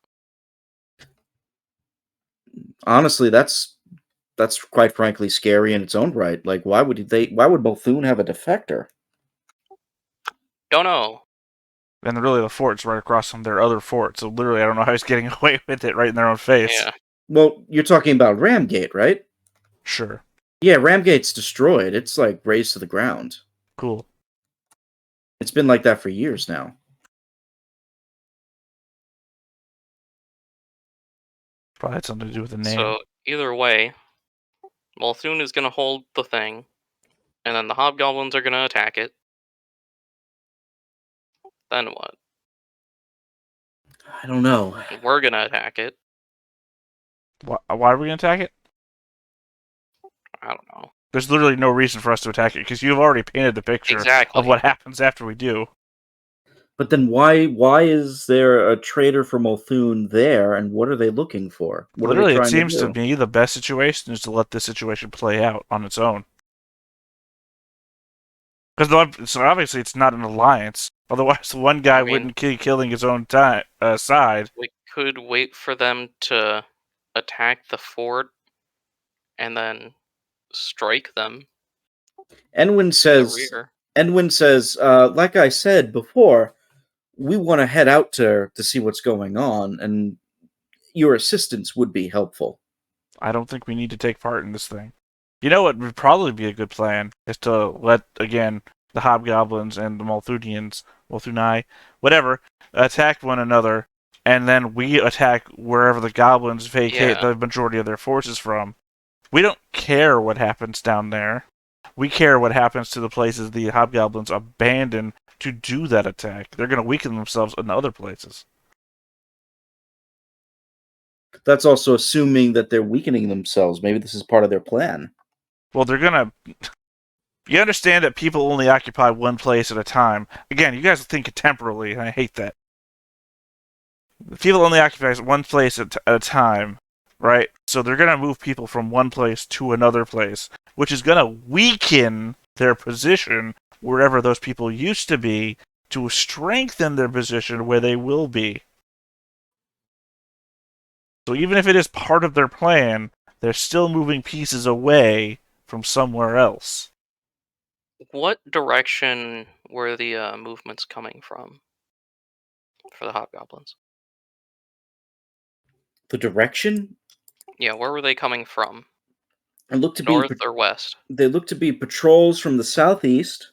Honestly, that's quite frankly scary in its own right. Like, why would Molthune have a defector? Don't know. And really, the fort's right across from their other fort. So literally, I don't know how he's getting away with it right in their own face. Yeah. Well, you're talking about Ramgate, right? Sure. Yeah, Ramgate's destroyed. It's like razed to the ground. Cool. It's been like that for years now. Probably had something to do with the name. So either way, Molthune is gonna hold the thing, and then the hobgoblins are gonna attack it. Then what? I don't know. We're gonna attack it. Why are we going to attack it? I don't know. There's literally no reason for us to attack it, because you've already painted the picture Exactly. of what happens after we do. But then why is there a traitor for Molthune there, and what are they looking for? What are they Literally, it trying seems to to do? me the best situation is to let this situation play out on its own. Because so obviously it's not an alliance. Otherwise, one guy I mean, wouldn't keep killing his own side. we could wait for them to attack the fort and then strike them Enwin in the says, rear. like I said before, we want to head out to see what's going on, and your assistance would be helpful. I don't think we need to take part in this thing. You know what would probably be a good plan is to let, again, the hobgoblins and the Molthuni, whatever, attack one another, and then we attack wherever the goblins vacate Yeah. the majority of their forces from. We don't care what happens down there. We care what happens to the places the hobgoblins abandon to do that attack. They're going to weaken themselves in other places. That's also assuming that they're weakening themselves. Maybe this is part of their plan. Well, they're going to... You understand that people only occupy one place at a time. Again, you guys think temporally, and I hate that. People only occupy one place at a time, right? So they're going to move people from one place to another place, which is going to weaken their position wherever those people used to be to strengthen their position where they will be. So even if it is part of their plan, they're still moving pieces away from somewhere else. What direction were the movements coming from for the hobgoblins? The direction? Yeah, where were they coming from? And look to North be or west? they look to be patrols from the southeast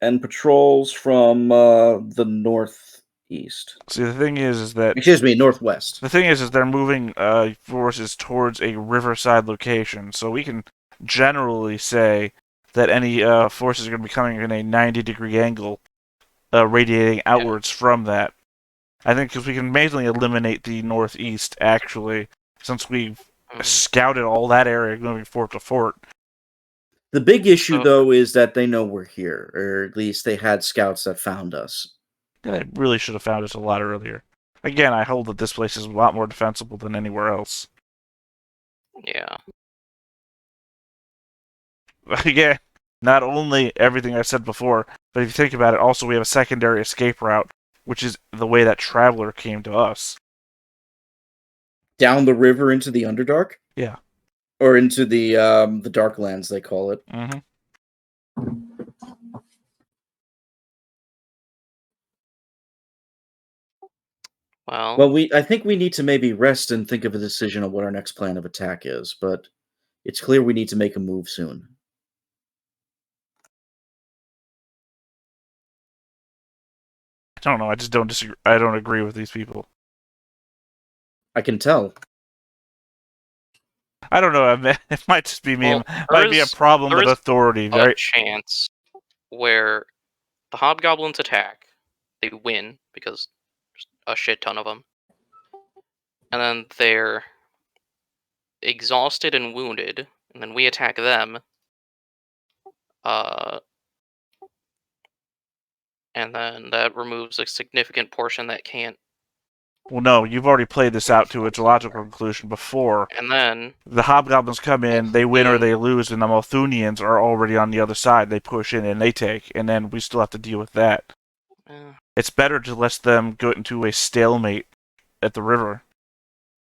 and patrols from the northeast. See, the thing is that Excuse me, northwest. the thing is they're moving forces towards a riverside location, so we can generally say that any forces are going to be coming in a 90-degree angle, radiating outwards from that. I think because we can mainly eliminate the northeast, actually, since we've scouted all that area moving fort to fort. The big issue, So- though, is that they know we're here, or at least they had scouts that found us. They really should have found us a lot earlier. Again, I hold that this place is a lot more defensible than anywhere else. Yeah. Again, not only everything I said before, but if you think about it, also we have a secondary escape route, which is the way that Traveler came to us. Down the river into the Underdark? Yeah. Or into the Darklands, they call it. Mm-hmm. Well, I think we need to maybe rest and think of a decision on what our next plan of attack is, but it's clear we need to make a move soon. I don't know. I just don't disagree. I don't agree with these people. I can tell. I don't know. It might just be me. Well, It might be a problem there with is authority, a right? chance where the hobgoblins attack, they win because there's a shit ton of them, and then they're exhausted and wounded, and then we attack them. And then that removes a significant portion that can't. Well, no, you've already played this out to its logical conclusion before. And then The hobgoblins come in, they win or Molthune. they lose, and the Molthunians are already on the other side. They push in and they take, and then we still have to deal with that. It's better to let them go into a stalemate at the river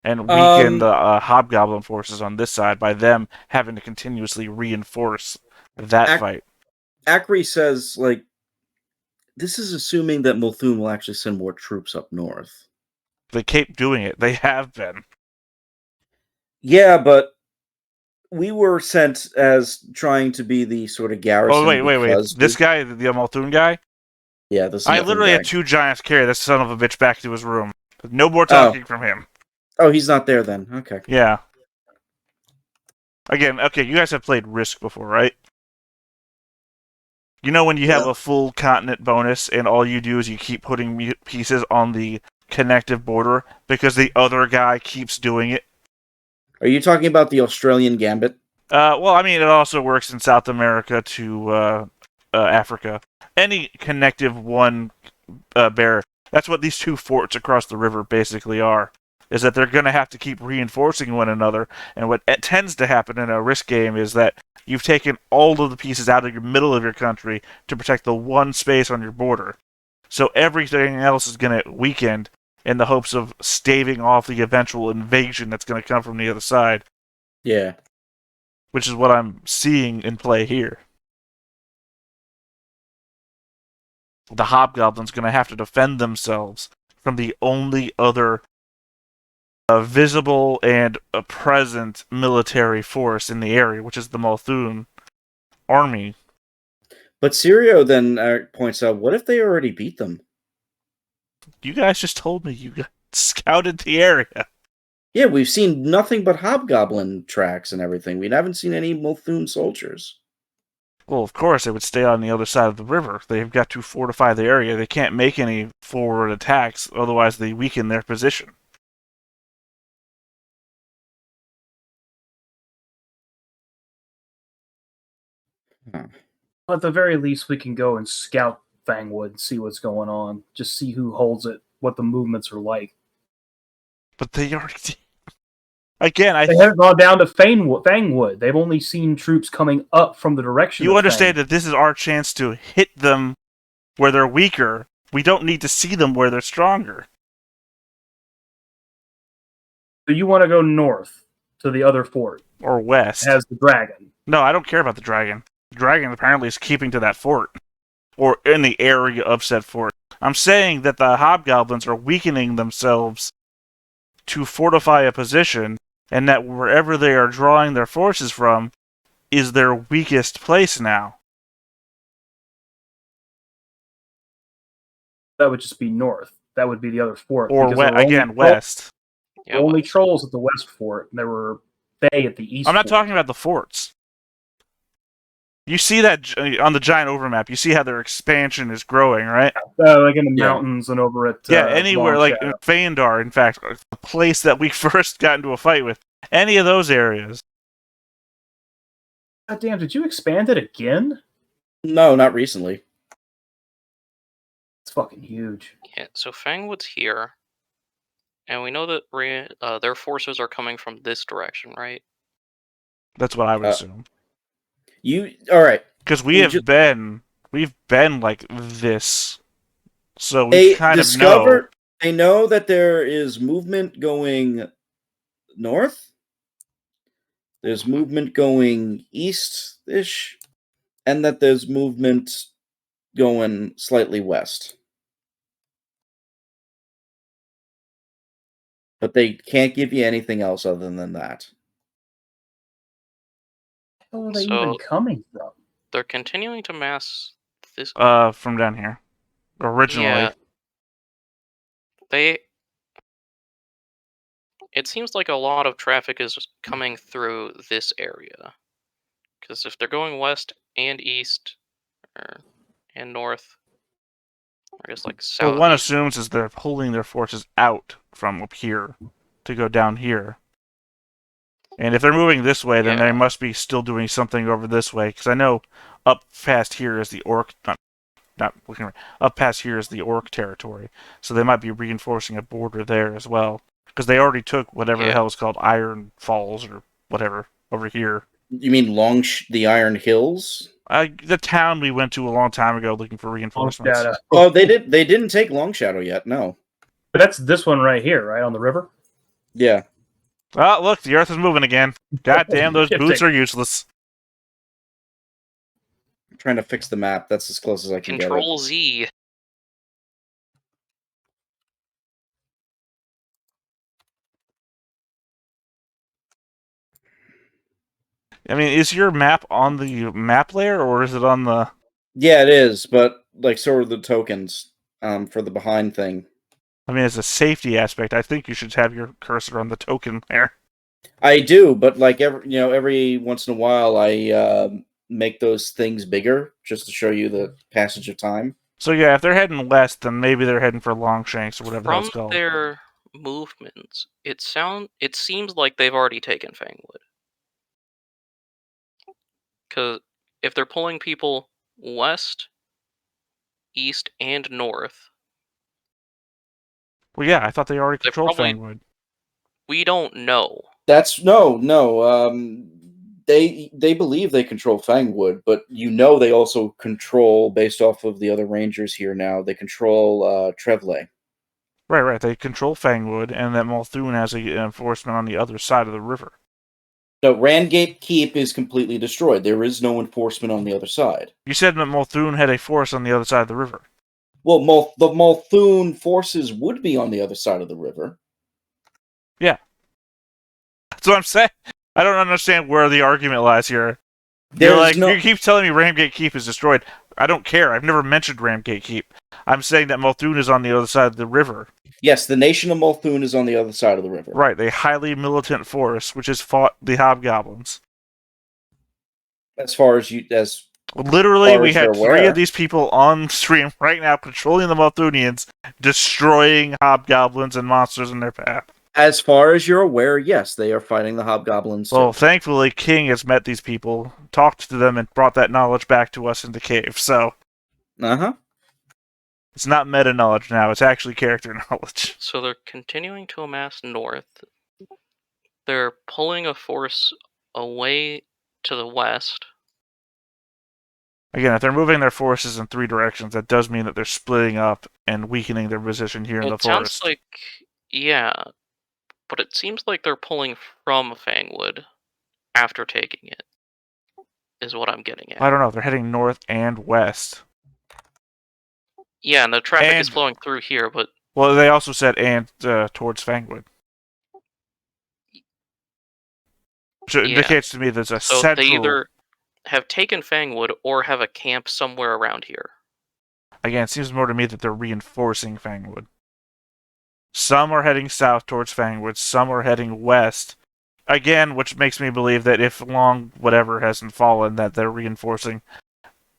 and weaken the hobgoblin forces on this side by them having to continuously reinforce that fight. Acri says, this is assuming that Molthune will actually send more troops up north. They keep doing it. They have been. Yeah, but we were sent as trying to be the sort of garrison. Oh, wait. This guy, the Molthune guy? Yeah, this. I literally had 2 giants carry this son of a bitch back to his room. No more talking from him. Oh, he's not there then. Okay. Yeah. Again, okay, you guys have played Risk before, right? You know when you have a full continent bonus and all you do is you keep putting pieces on the connective border because the other guy keeps doing it? Are you talking about the Australian Gambit? Well, I mean, it also works in South America to Africa. Any connective one Bear. That's what these two forts across the river basically are. Is that they're going to have to keep reinforcing one another, and what tends to happen in a risk game is that you've taken all of the pieces out of your middle of your country to protect the one space on your border. So everything else is going to weaken in the hopes of staving off the eventual invasion that's going to come from the other side. Yeah. Which is what I'm seeing in play here. The Hobgoblin's going to have to defend themselves from the only other visible and present military force in the area, which is the Molthune army. But Sirio then points out, what if they already beat them? You guys just told me you scouted the area. Yeah, we've seen nothing but hobgoblin tracks and everything. We haven't seen any Molthune soldiers. Well, of course, they would stay on the other side of the river. They've got to fortify the area. They can't make any forward attacks, otherwise they weaken their position. At the very least, we can go and scout Fangwood and see what's going on. Just see who holds it, what the movements are like. But they already... Again, they haven't gone down to Fangwood. They've only seen troops coming up from the direction. You understand that this is our chance to hit them where they're weaker. We don't need to see them where they're stronger. So you want to go north to the other fort? Or west. It has the dragon. No, I don't care about the dragon. The dragon apparently is keeping to that fort. Or in the area of said fort. I'm saying that the hobgoblins are weakening themselves to fortify a position, and that wherever they are drawing their forces from is their weakest place now. That would just be north. That would be the other fort. Or west. Yeah, only trolls at the west fort. And there were Fae at the east. I'm not talking about the forts. You see that on the giant overmap. You see how their expansion is growing, right? Like in the mountains and over at anywhere like Phaendar, in fact, the place that we first got into a fight with. Any of those areas. God damn! Did you expand it again? No, not recently. It's fucking huge. Yeah. So Fangwood's here, and we know that their forces are coming from this direction, right? That's what I would assume. All right? Because we've been like this, so we kind of know. They know that there is movement going north. There's movement going east-ish, and that there's movement going slightly west. But they can't give you anything else other than that. Where are they even coming from? They're continuing to mass this... from down here. Originally. Yeah. It seems like a lot of traffic is coming through this area. Because if they're going west and east, and north, I guess like south. Well, one assumes is they're pulling their forces out from up here to go down here. And if they're moving this way, then they must be still doing something over this way. Because I know up past here is the orc... Not looking right. Up past here is the orc territory. So they might be reinforcing a border there as well. Because they already took whatever the hell is called Iron Falls or whatever over here. You mean the Iron Hills? The town we went to a long time ago looking for reinforcements. Oh, they didn't take Long Shadow yet, no. But that's this one right here, right? On the river? Yeah. Oh, look, the earth is moving again. God damn, those boots are useless. I'm trying to fix the map. That's as close as I can Control Z. I mean, is your map on the map layer, or is it on the... Yeah, it is, but like so are the tokens for the behind thing. I mean, as a safety aspect, I think you should have your cursor on the token there. I do, but like every once in a while, I make those things bigger just to show you the passage of time. So yeah, if they're heading west, then maybe they're heading for Longshanks or whatever that's called. From their movements, it seems like they've already taken Fangwood. Because if they're pulling people west, east, and north, Well, yeah, I thought they already They controlled probably- Fangwood. We don't know. That's no. They believe they control Fangwood, but they also control, based off of the other rangers here now, they control Trevley. Right. They control Fangwood, and that Molthune has an enforcement on the other side of the river. No, Randgate Keep is completely destroyed. There is no enforcement on the other side. You said that Molthune had a force on the other side of the river. Well, the Molthune forces would be on the other side of the river. Yeah. That's what I'm saying. I don't understand where the argument lies here. You keep telling me Ramgate Keep is destroyed. I don't care. I've never mentioned Ramgate Keep. I'm saying that Molthune is on the other side of the river. Yes, the nation of Molthune is on the other side of the river. Right, a highly militant force which has fought the hobgoblins. Literally, we had 3 of these people on stream right now controlling the Molthunians, destroying hobgoblins and monsters in their path. As far as you're aware, yes, they are fighting the hobgoblins. Well, thankfully, King has met these people, talked to them, and brought that knowledge back to us in the cave, so... It's not meta knowledge now, it's actually character knowledge. So they're continuing to amass north. They're pulling a force away to the west. Again, if they're moving their forces in 3 directions, that does mean that they're splitting up and weakening their position here in the forest. It sounds like... Yeah. But it seems like they're pulling from Fangwood after taking it, is what I'm getting at. I don't know, they're heading north and west. Yeah, and the traffic is flowing through here, but... Well, they also said towards Fangwood. Which indicates to me there's a central... they either have taken Fangwood or have a camp somewhere around here. Again, it seems more to me that they're reinforcing Fangwood. Some are heading south towards Fangwood, some are heading west. Again, which makes me believe that if Long whatever hasn't fallen, that they're reinforcing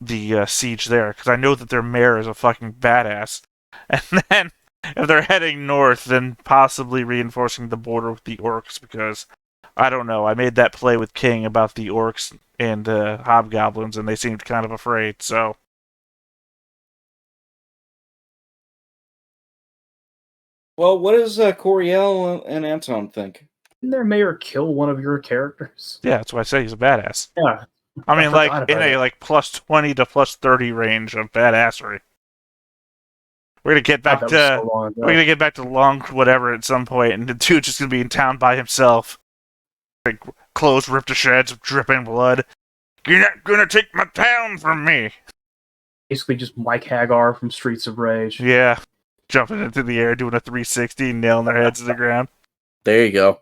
the siege there. Because I know that their mayor is a fucking badass. And then, if they're heading north, then possibly reinforcing the border with the orcs, because, I don't know, I made that play with King about the orcs and hobgoblins, and they seemed kind of afraid, so... Well, what does Coriel and Anton think? Didn't their mayor kill one of your characters? Yeah, that's why I say he's a badass. Yeah. I mean, like, in a plus 20 to plus 30 range of badassery. We're gonna get back to Long whatever at some point, and the dude's just gonna be in town by himself. Like, clothes ripped to shreds, dripping blood. You're not gonna take my town from me! Basically just Mike Hagar from Streets of Rage. Yeah. Jumping into the air, doing a 360, nailing their heads to the ground. There you go.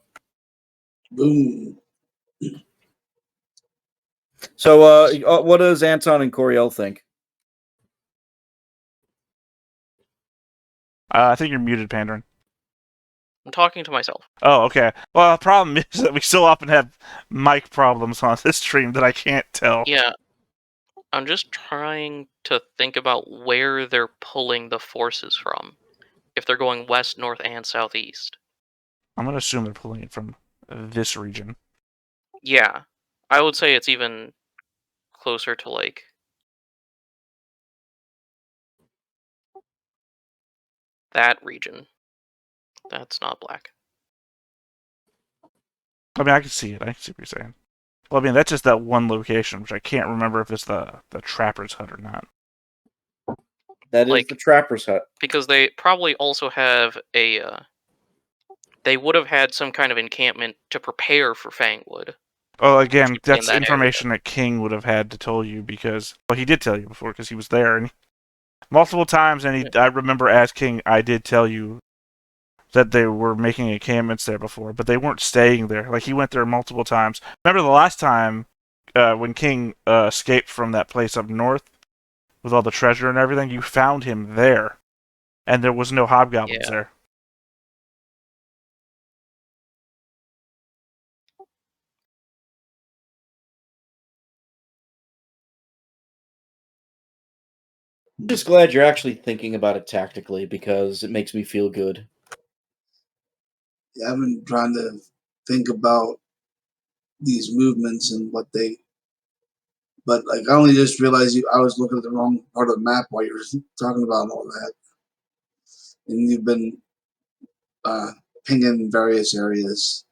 Boom. So, what does Anton and Coriel think? I think you're muted, Pandering. I'm talking to myself. Oh, okay. Well, the problem is that we so often have mic problems on this stream that I can't tell. Yeah. I'm just trying to think about where they're pulling the forces from. If they're going west, north, and southeast. I'm going to assume they're pulling it from this region. Yeah. I would say it's even closer to, like... that region. That's not black. I mean, I can see it. I can see what you're saying. Well, I mean, that's just that one location, which I can't remember if it's the Trapper's Hut or not. That is the Trapper's Hut. Because they probably also have a... they would have had some kind of encampment to prepare for Fangwood. Oh, again, that's information that King would have had to tell you because... Well, he did tell you before because he was there. And multiple times, and I remember as King, I did tell you that they were making encampments there before, but they weren't staying there. Like, he went there multiple times. Remember the last time when King escaped from that place up north with all the treasure and everything? You found him there, and there was no hobgoblins there. I'm just glad you're actually thinking about it tactically because it makes me feel good. Yeah, I've been trying to think about these movements and what they... But, like, I only just realized I was looking at the wrong part of the map while you were talking about all that. And you've been pinging various areas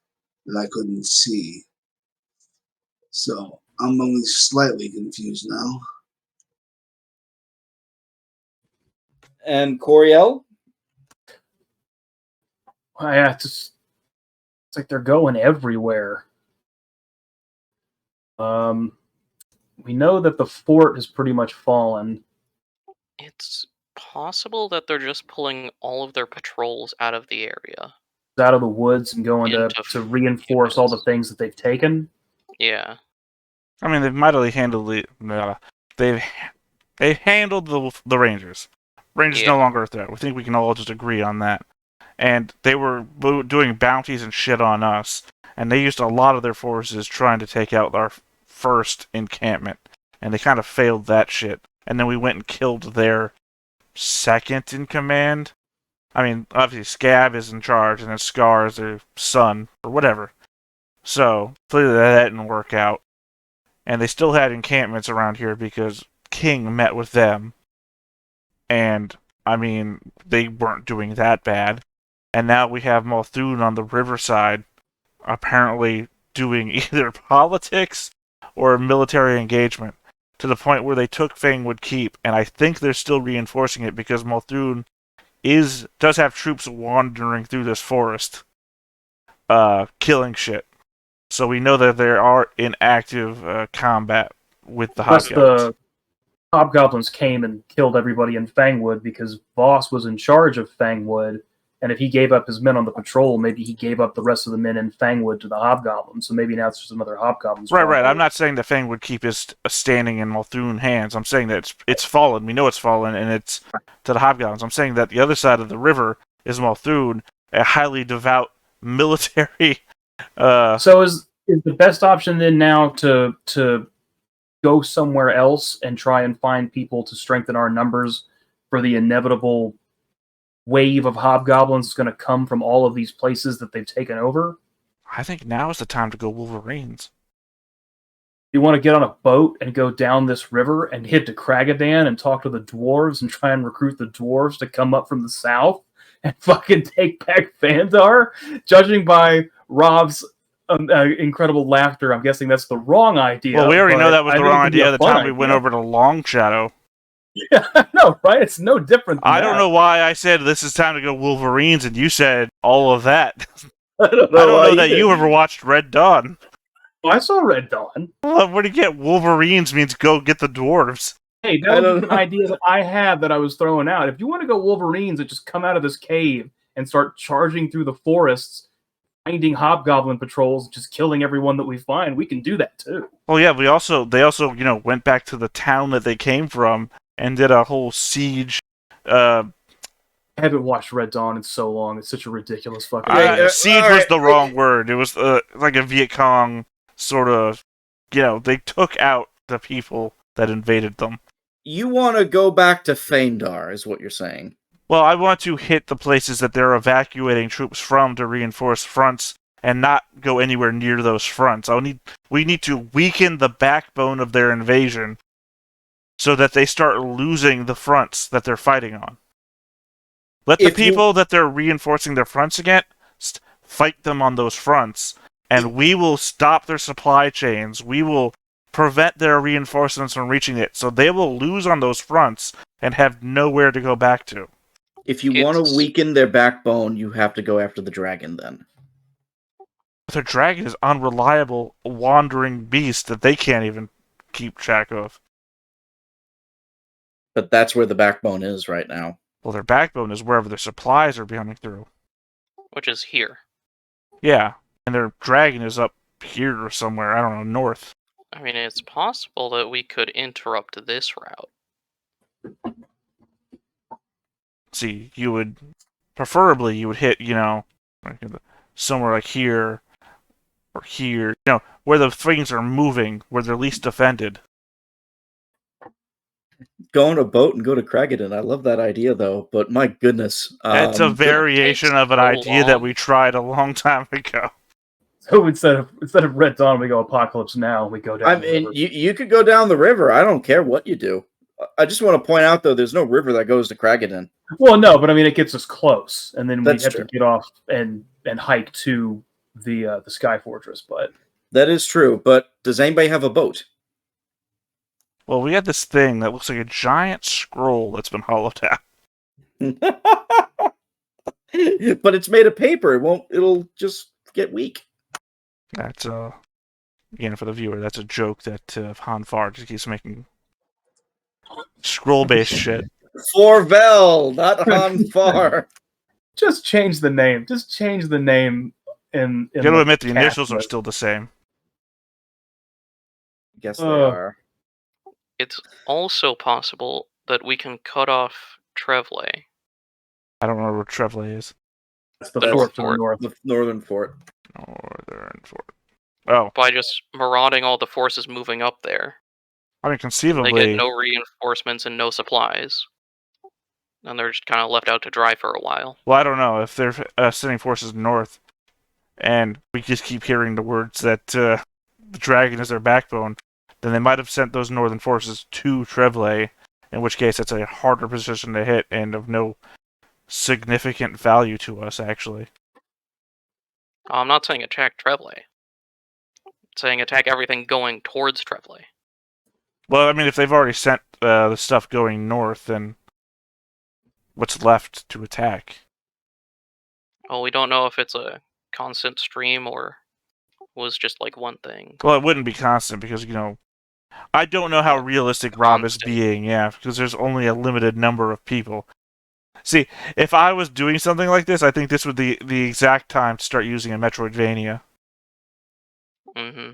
that I couldn't see. So I'm only slightly confused now. And Coriel? Yeah, it's like they're going everywhere. We know that the fort has pretty much fallen. It's possible that they're just pulling all of their patrols out of the area. Out of the woods and going to reinforce all the things that they've taken. Yeah. I mean, they've mightily handled they've handled the Rangers. Rangers no longer a threat. We think we can all just agree on that. And they were doing bounties and shit on us, and they used a lot of their forces trying to take out our first encampment, and they kind of failed that shit. And then we went and killed their second in command. I mean, obviously Scab is in charge, and then Scar is their son, or whatever. So, clearly that didn't work out. And they still had encampments around here because King met with them. And, I mean, they weren't doing that bad. And now we have Molthune on the riverside, apparently doing either politics or military engagement, to the point where they took Fangwood Keep, and I think they're still reinforcing it because Molthune does have troops wandering through this forest, killing shit. So we know that they are in active combat with the Hobgoblins. The Hobgoblins came and killed everybody in Fangwood because Voss was in charge of Fangwood, and if he gave up his men on the patrol, maybe he gave up the rest of the men in Fangwood to the Hobgoblins, so maybe now it's just another Hobgoblins. Right. I'm not saying that Fangwood Keep is standing in Molthune hands. I'm saying that it's fallen. We know it's fallen, and it's to the Hobgoblins. I'm saying that the other side of the river is Molthune, a highly devout military. So is the best option then now to go somewhere else and try and find people to strengthen our numbers for the inevitable wave of Hobgoblins that's going to come from all of these places that they've taken over? I think now is the time to go Wolverines. You want to get on a boat and go down this river and hit to Kragadan and talk to the dwarves and try and recruit the dwarves to come up from the south and fucking take back Phaendar? Judging by Rob's incredible laughter, I'm guessing that's the wrong idea. Well, we already know that was the wrong idea the time we went over to Long Shadow. Yeah, I know, right? It's no different than I don't know why I said this is time to go Wolverines and you said all of that. I don't know that you ever watched Red Dawn. I saw Red Dawn. Well, where do you get Wolverines means go get the dwarves? Hey, that was an idea that I had that I was throwing out. If you want to go Wolverines and just come out of this cave and start charging through the forests, finding Hobgoblin patrols, just killing everyone that we find, we can do that too. Well, yeah, they also went back to the town that they came from and did a whole siege. I haven't watched Red Dawn in so long. It's such a ridiculous fucking siege was the wrong word. It was like a Viet Cong sort of, they took out the people that invaded them. You want to go back to Phaendar, is what you're saying. Well, I want to hit the places that they're evacuating troops from to reinforce fronts and not go anywhere near those fronts. We need to weaken the backbone of their invasion so that they start losing the fronts that they're fighting on. Let the people that they're reinforcing their fronts against fight them on those fronts, and we will stop their supply chains. We will prevent their reinforcements from reaching it, so they will lose on those fronts and have nowhere to go back to. If you want to weaken their backbone, you have to go after the dragon then. But their dragon is unreliable, wandering beast that they can't even keep track of. But that's where the backbone is right now. Well, their backbone is wherever their supplies are coming through. Which is here. Yeah, and their dragon is up here or somewhere, I don't know, north. I mean, it's possible that we could interrupt this route. See, you would hit, somewhere like here or here, where the things are moving, where they're least defended. Go on a boat and go to Kragadan. I love that idea, though, but my goodness. That's a variation of an idea that we tried a long time ago. So instead of Red Dawn, we go Apocalypse Now, and we go down the river. You could go down the river. I don't care what you do. I just want to point out, though, there's no river that goes to Kragadan. Well, no, but I mean, it gets us close, and then we That's have true. to get off and hike to the Sky Fortress. But That is true, but does anybody have a boat? Well, we had this thing that looks like a giant scroll that's been hollowed out. But it's made of paper. It'll just get weak. That's again for the viewer. That's a joke that Hanfar just keeps making. Scroll-based shit. Forvel, not Hanfar. just change the name. Just change the name. In You gotta the admit, the cast initials are list. still the same. Guess they are. It's also possible that we can cut off Trevle. I don't know where Trevle is. That's the The fort North to the Fort. north. The northern fort. Northern Fort. Oh, By just marauding all the forces moving up there. I mean, They conceivably, get no reinforcements and no supplies. And they're just kind of left out to dry for a while. well, I don't know if they're sending forces north, and we just keep hearing the words that the dragon is their backbone. Then they might have sent those northern forces to Trevle, in which case it's a harder position to hit and of no significant value to us, actually. I'm not saying attack Trevle. I'm saying attack everything going towards Trevle. Well, I mean, if they've already sent the stuff going north, then what's left to attack? Well, we don't know if it's a constant stream or was just like one thing. Well, it wouldn't be constant because, I don't know how realistic Rob is Constant. being, because there's only a limited number of people. See, if I was doing something like this, I think this would be the exact time to start using a Metroidvania. Mm-hmm.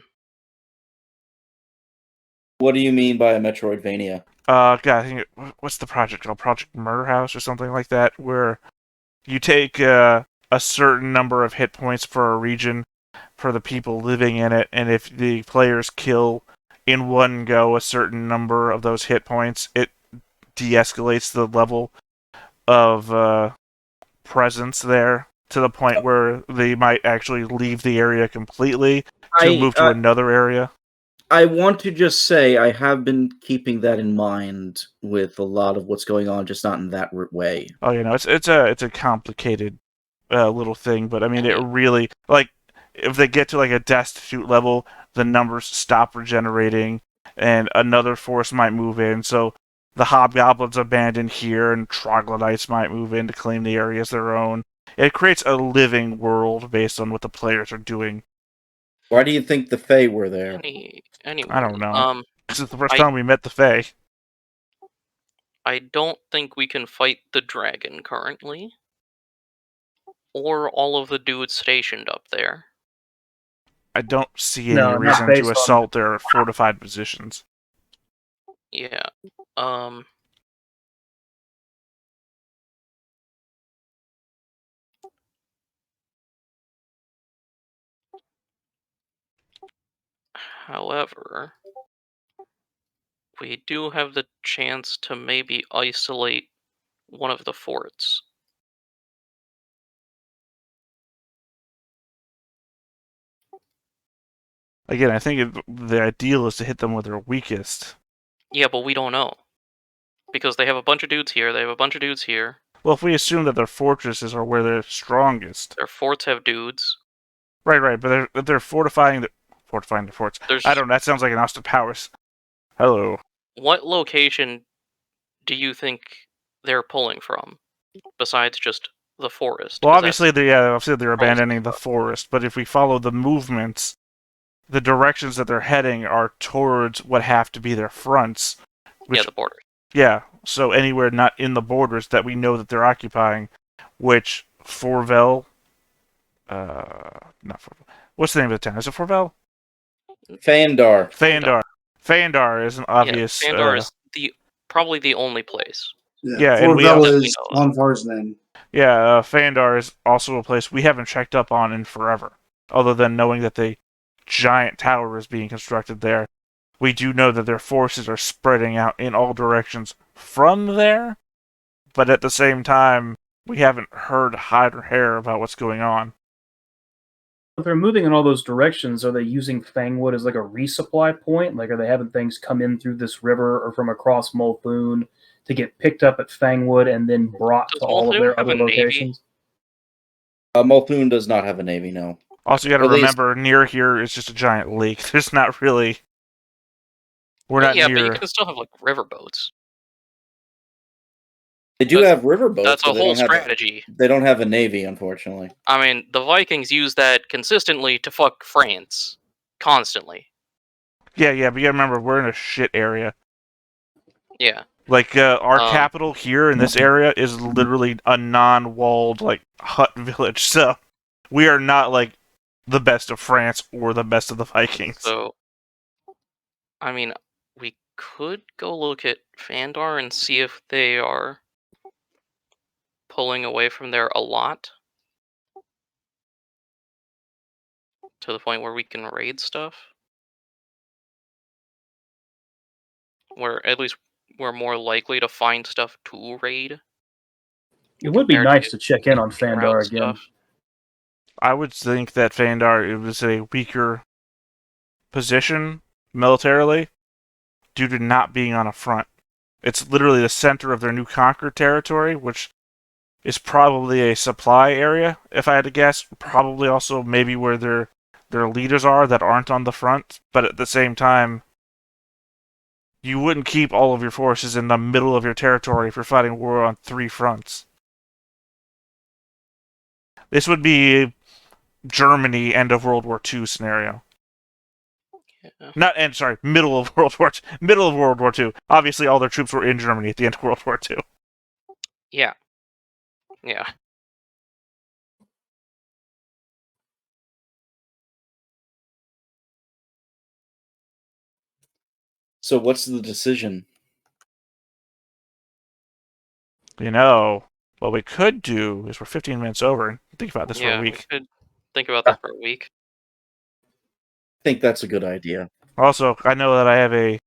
What do you mean by a Metroidvania? God, I think what's the project called? Project Murder House or something like that, where you take a certain number of hit points for a region for the people living in it, and if the players kill in one go a certain number of those hit points, it de-escalates the level of presence there to the point where they might actually leave the area completely to move to another area. I want to just say I have been keeping that in mind with a lot of what's going on, just not in that way. Oh, it's a complicated little thing, but I mean, it really, like, if they get to like a destitute level, the numbers stop regenerating, and another force might move in, so the hobgoblins abandon here, and troglodytes might move in to claim the area as their own. It creates a living world based on what the players are doing. Why do you think the Fae were there? Anyway, I don't know. This is the first time we met the Fae. I don't think we can fight the dragon currently. Or all of the dudes stationed up there. I don't see any No, not reason based to on- assault their fortified positions. Yeah. However, we do have the chance to maybe isolate one of the forts. Again, I think the ideal is to hit them where they're weakest. Yeah, but we don't know. Because they have a bunch of dudes here, they have a bunch of dudes here. Well, if we assume that their fortresses are where they're strongest. Their forts have dudes. Right, but they're fortifying their forts. I don't know, that sounds like an Austin Powers. Hello. What location do you think they're pulling from? Besides just the forest? Well, 'Cause obviously they're abandoning the stuff. forest, but if we follow the movements, the directions that they're heading are towards what have to be their fronts. Yeah, the border. Yeah, so anywhere not in the borders that we know that they're occupying, which Forvel, not Forvel. What's the name of the town? Is it Forvel? Phaendar. Phaendar is an obvious. Yeah, Phaendar is probably the only place. Yeah, and we Forvel also- is Onfar's name. Yeah, Phaendar is also a place we haven't checked up on in forever, other than knowing that the giant tower is being constructed there. We do know that their forces are spreading out in all directions from there, but at the same time, we haven't heard hide or hair about what's going on. If they're moving in all those directions, are they using Fangwood as like a resupply point? Like, are they having things come in through this river or from across Molthune to get picked up at Fangwood and then brought Does to all of Molthune their have other a navy? locations? Multhune does not have a navy, no. Also, you got to At least- remember, near here is just a giant lake. There's not really. We're not Yeah, but you near. can still have like riverboats. They do have riverboats. That's but a they whole don't have strategy. They don't have a navy, unfortunately. I mean, the Vikings use that consistently to fuck France. Constantly. Yeah, but you got to remember, we're in a shit area. Yeah. Like, our capital here in this area is literally a non-walled, like, hut village. So, we are not, like, the best of France or the best of the Vikings. So, I mean, we could go look at Phaendar and see if they are pulling away from there a lot. To the point where we can raid stuff. Where at least we're more likely to find stuff to raid. It would be compared nice to check in on route Phaendar again. stuff. I would think that Phaendar, it was a weaker position militarily due to not being on a front. It's literally the center of their new conquered territory, which is probably a supply area, if I had to guess. Probably also maybe where their leaders are that aren't on the front. But at the same time, you wouldn't keep all of your forces in the middle of your territory if you're fighting war on 3 fronts. This would be Germany end of World War II scenario. Yeah. Middle of World War II. Middle of World War II. Obviously, all their troops were in Germany at the end of World War II. Yeah. So what's the decision? You know, what we could do is we're 15 minutes over and think about this for a We week. could think about that for a week. I think that's a good idea. Also, I know that I have a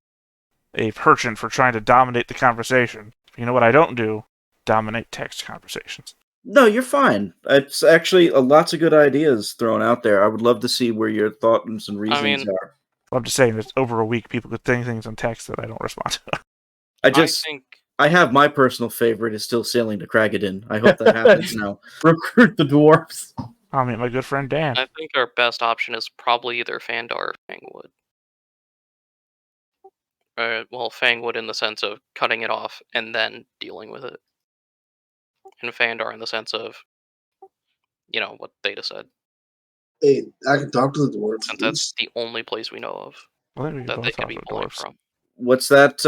penchant for trying to dominate the conversation. You know what I don't do? Dominate text conversations. No, you're fine. It's actually lots of good ideas thrown out there. I would love to see where your thoughts and reasons are. Well, I'm just saying, it's over a week, people could think things on text that I don't respond to. I have my personal favorite is still sailing to Craggadon. I hope that happens now. Recruit the dwarves. I'll meet my good friend Dan. I think our best option is probably either Phaendar or Fangwood. Fangwood in the sense of cutting it off and then dealing with it. And Phaendar in the sense of, what Theta said. Hey, I can talk to the dwarves. Since that's the only place we know of I think we that both they can talk be to pulling dwarves. from. What's that,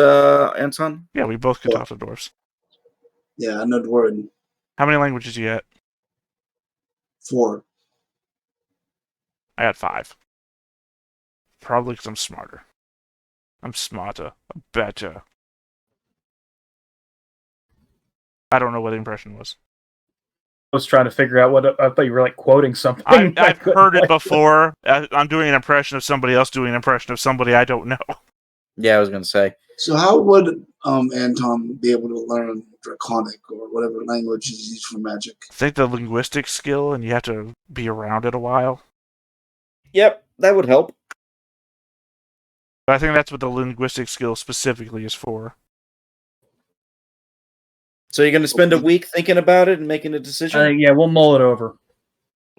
Anton? Yeah, we both could talk to dwarves. Yeah, I know dwarven. How many languages you got? 4. I got 5. Probably because I'm smarter. I'm smarter. I'm better. I don't know what the impression was. I was trying to figure out what I thought you were like quoting something. I've heard it before. I'm doing an impression of somebody else doing an impression of somebody I don't know. Yeah, I was going to say. So how would Anton be able to learn Draconic or whatever language is used for magic? I think the linguistic skill, and you have to be around it a while. Yep, that would help. But I think that's what the linguistic skill specifically is for. So you're going to spend a week thinking about it and making a decision? Yeah, we'll mull it over.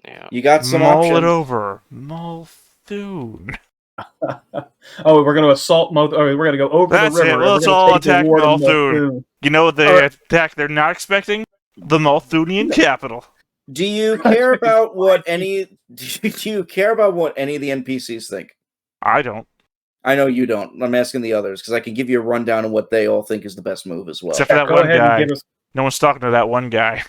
Yeah. You got some Mull options. it over. Molthune. Oh, we're going to assault we're going to go over That's the river. it. Let's all attack Molthune. You know what attack they're not expecting? The Molthunian capital. Do you care about what any? Do you care about what any of the NPCs think? I don't. I know you don't. I'm asking the others because I can give you a rundown of what they all think is the best move as well. Except for that Go one ahead guy. and give us. No one's talking to that one guy.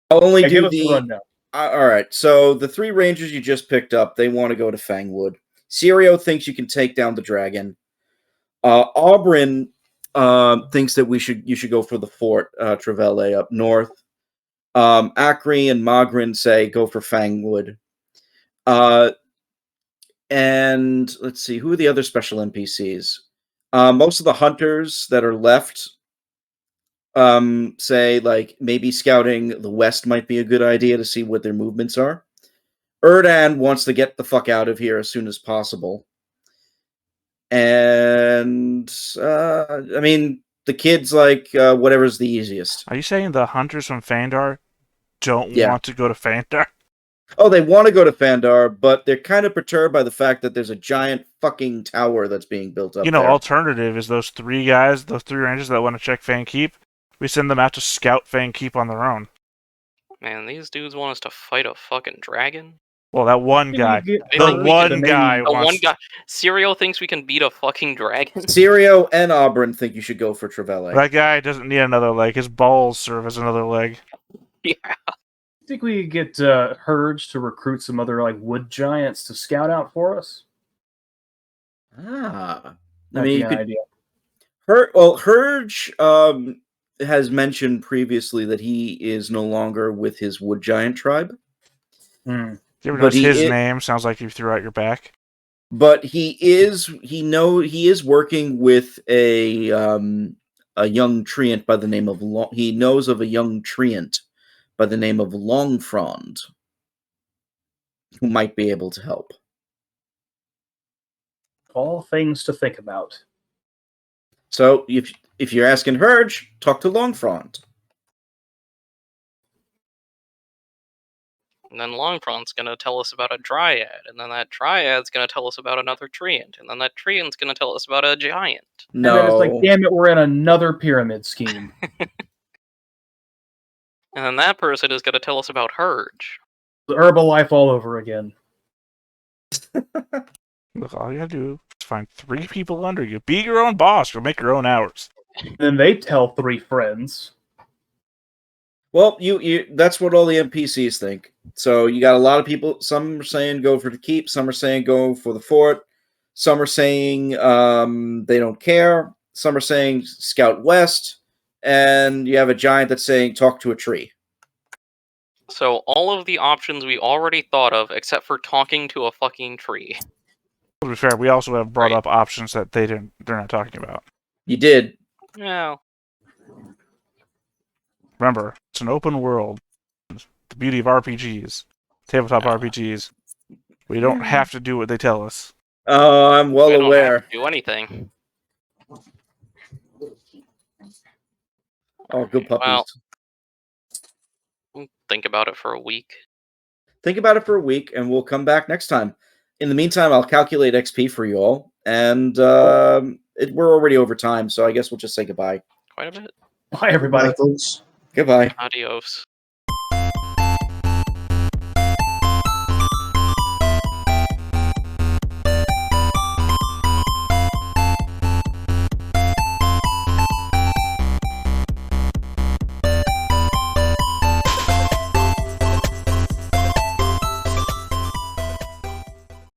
I'll only Yeah, do give us the the rundown. all right. So the 3 rangers you just picked up, they want to go to Fangwood. Sirio thinks you can take down the dragon. Aubryn thinks that you should go for the fort, Trevelle up north. Akri and Magrin say go for Fangwood. And let's see, who are the other special NPCs? Most of the hunters that are left say like maybe scouting the west might be a good idea to see what their movements are. Erdan wants to get the fuck out of here as soon as possible. And I mean, the kids like whatever's the easiest. Are you saying the hunters from Phaendar don't Yeah. want to go to Phaendar? Oh, they want to go to Phaendar, but they're kind of perturbed by the fact that there's a giant fucking tower that's being built up there. Alternative is those 3 guys, those 3 rangers that want to check Fang Keep. We send them out to scout Fang Keep on their own. Man, these dudes want us to fight a fucking dragon. Well, that one guy. The one guy wants... one guy. Sirio thinks we can beat a fucking dragon. Sirio and Auburn think you should go for Trevelle. That guy doesn't need another leg. His balls serve as another leg. Yeah. I think we could get Hurge to recruit some other like wood giants to scout out for us. I Might mean, be you an could. idea. Hurge has mentioned previously that he is no longer with his wood giant tribe. Hmm. You ever But notice his he name sounds like you threw out your back? But he is working with a young treant by the name of he knows of a young treant by the name of Longfrond who might be able to help. All things to think about. So if you're asking Hurge, talk to Longfrond. And then Longfront's gonna tell us about a dryad, and then that dryad's gonna tell us about another treant, and then that treant's gonna tell us about a giant. And then it's like, damn it, we're in another pyramid scheme. And then that person is gonna tell us about Hurge. The Herbalife all over again. Look, all you gotta do is find 3 people under you. Be your own boss. You'll make your own hours. And then they tell 3 friends. Well, you that's what all the NPCs think. So you got a lot of people. Some are saying go for the keep. Some are saying go for the fort. Some are saying they don't care. Some are saying scout west. And you have a giant that's saying talk to a tree. So all of the options we already thought of, except for talking to a fucking tree. To be fair, we also have brought up options that they're not talking about. You did. Yeah. Remember, it's an open world. The beauty of RPGs, tabletop RPGs. We don't have to do what they tell us. Oh, I'm well aware. Don't have to do anything. Oh, good puppies. Well, think about it for a week. Think about it for a week, and we'll come back next time. In the meantime, I'll calculate XP for you all, and we're already over time, so I guess we'll just say goodbye. Quite a bit. Bye, everybody. Bye, folks. Goodbye. Adios.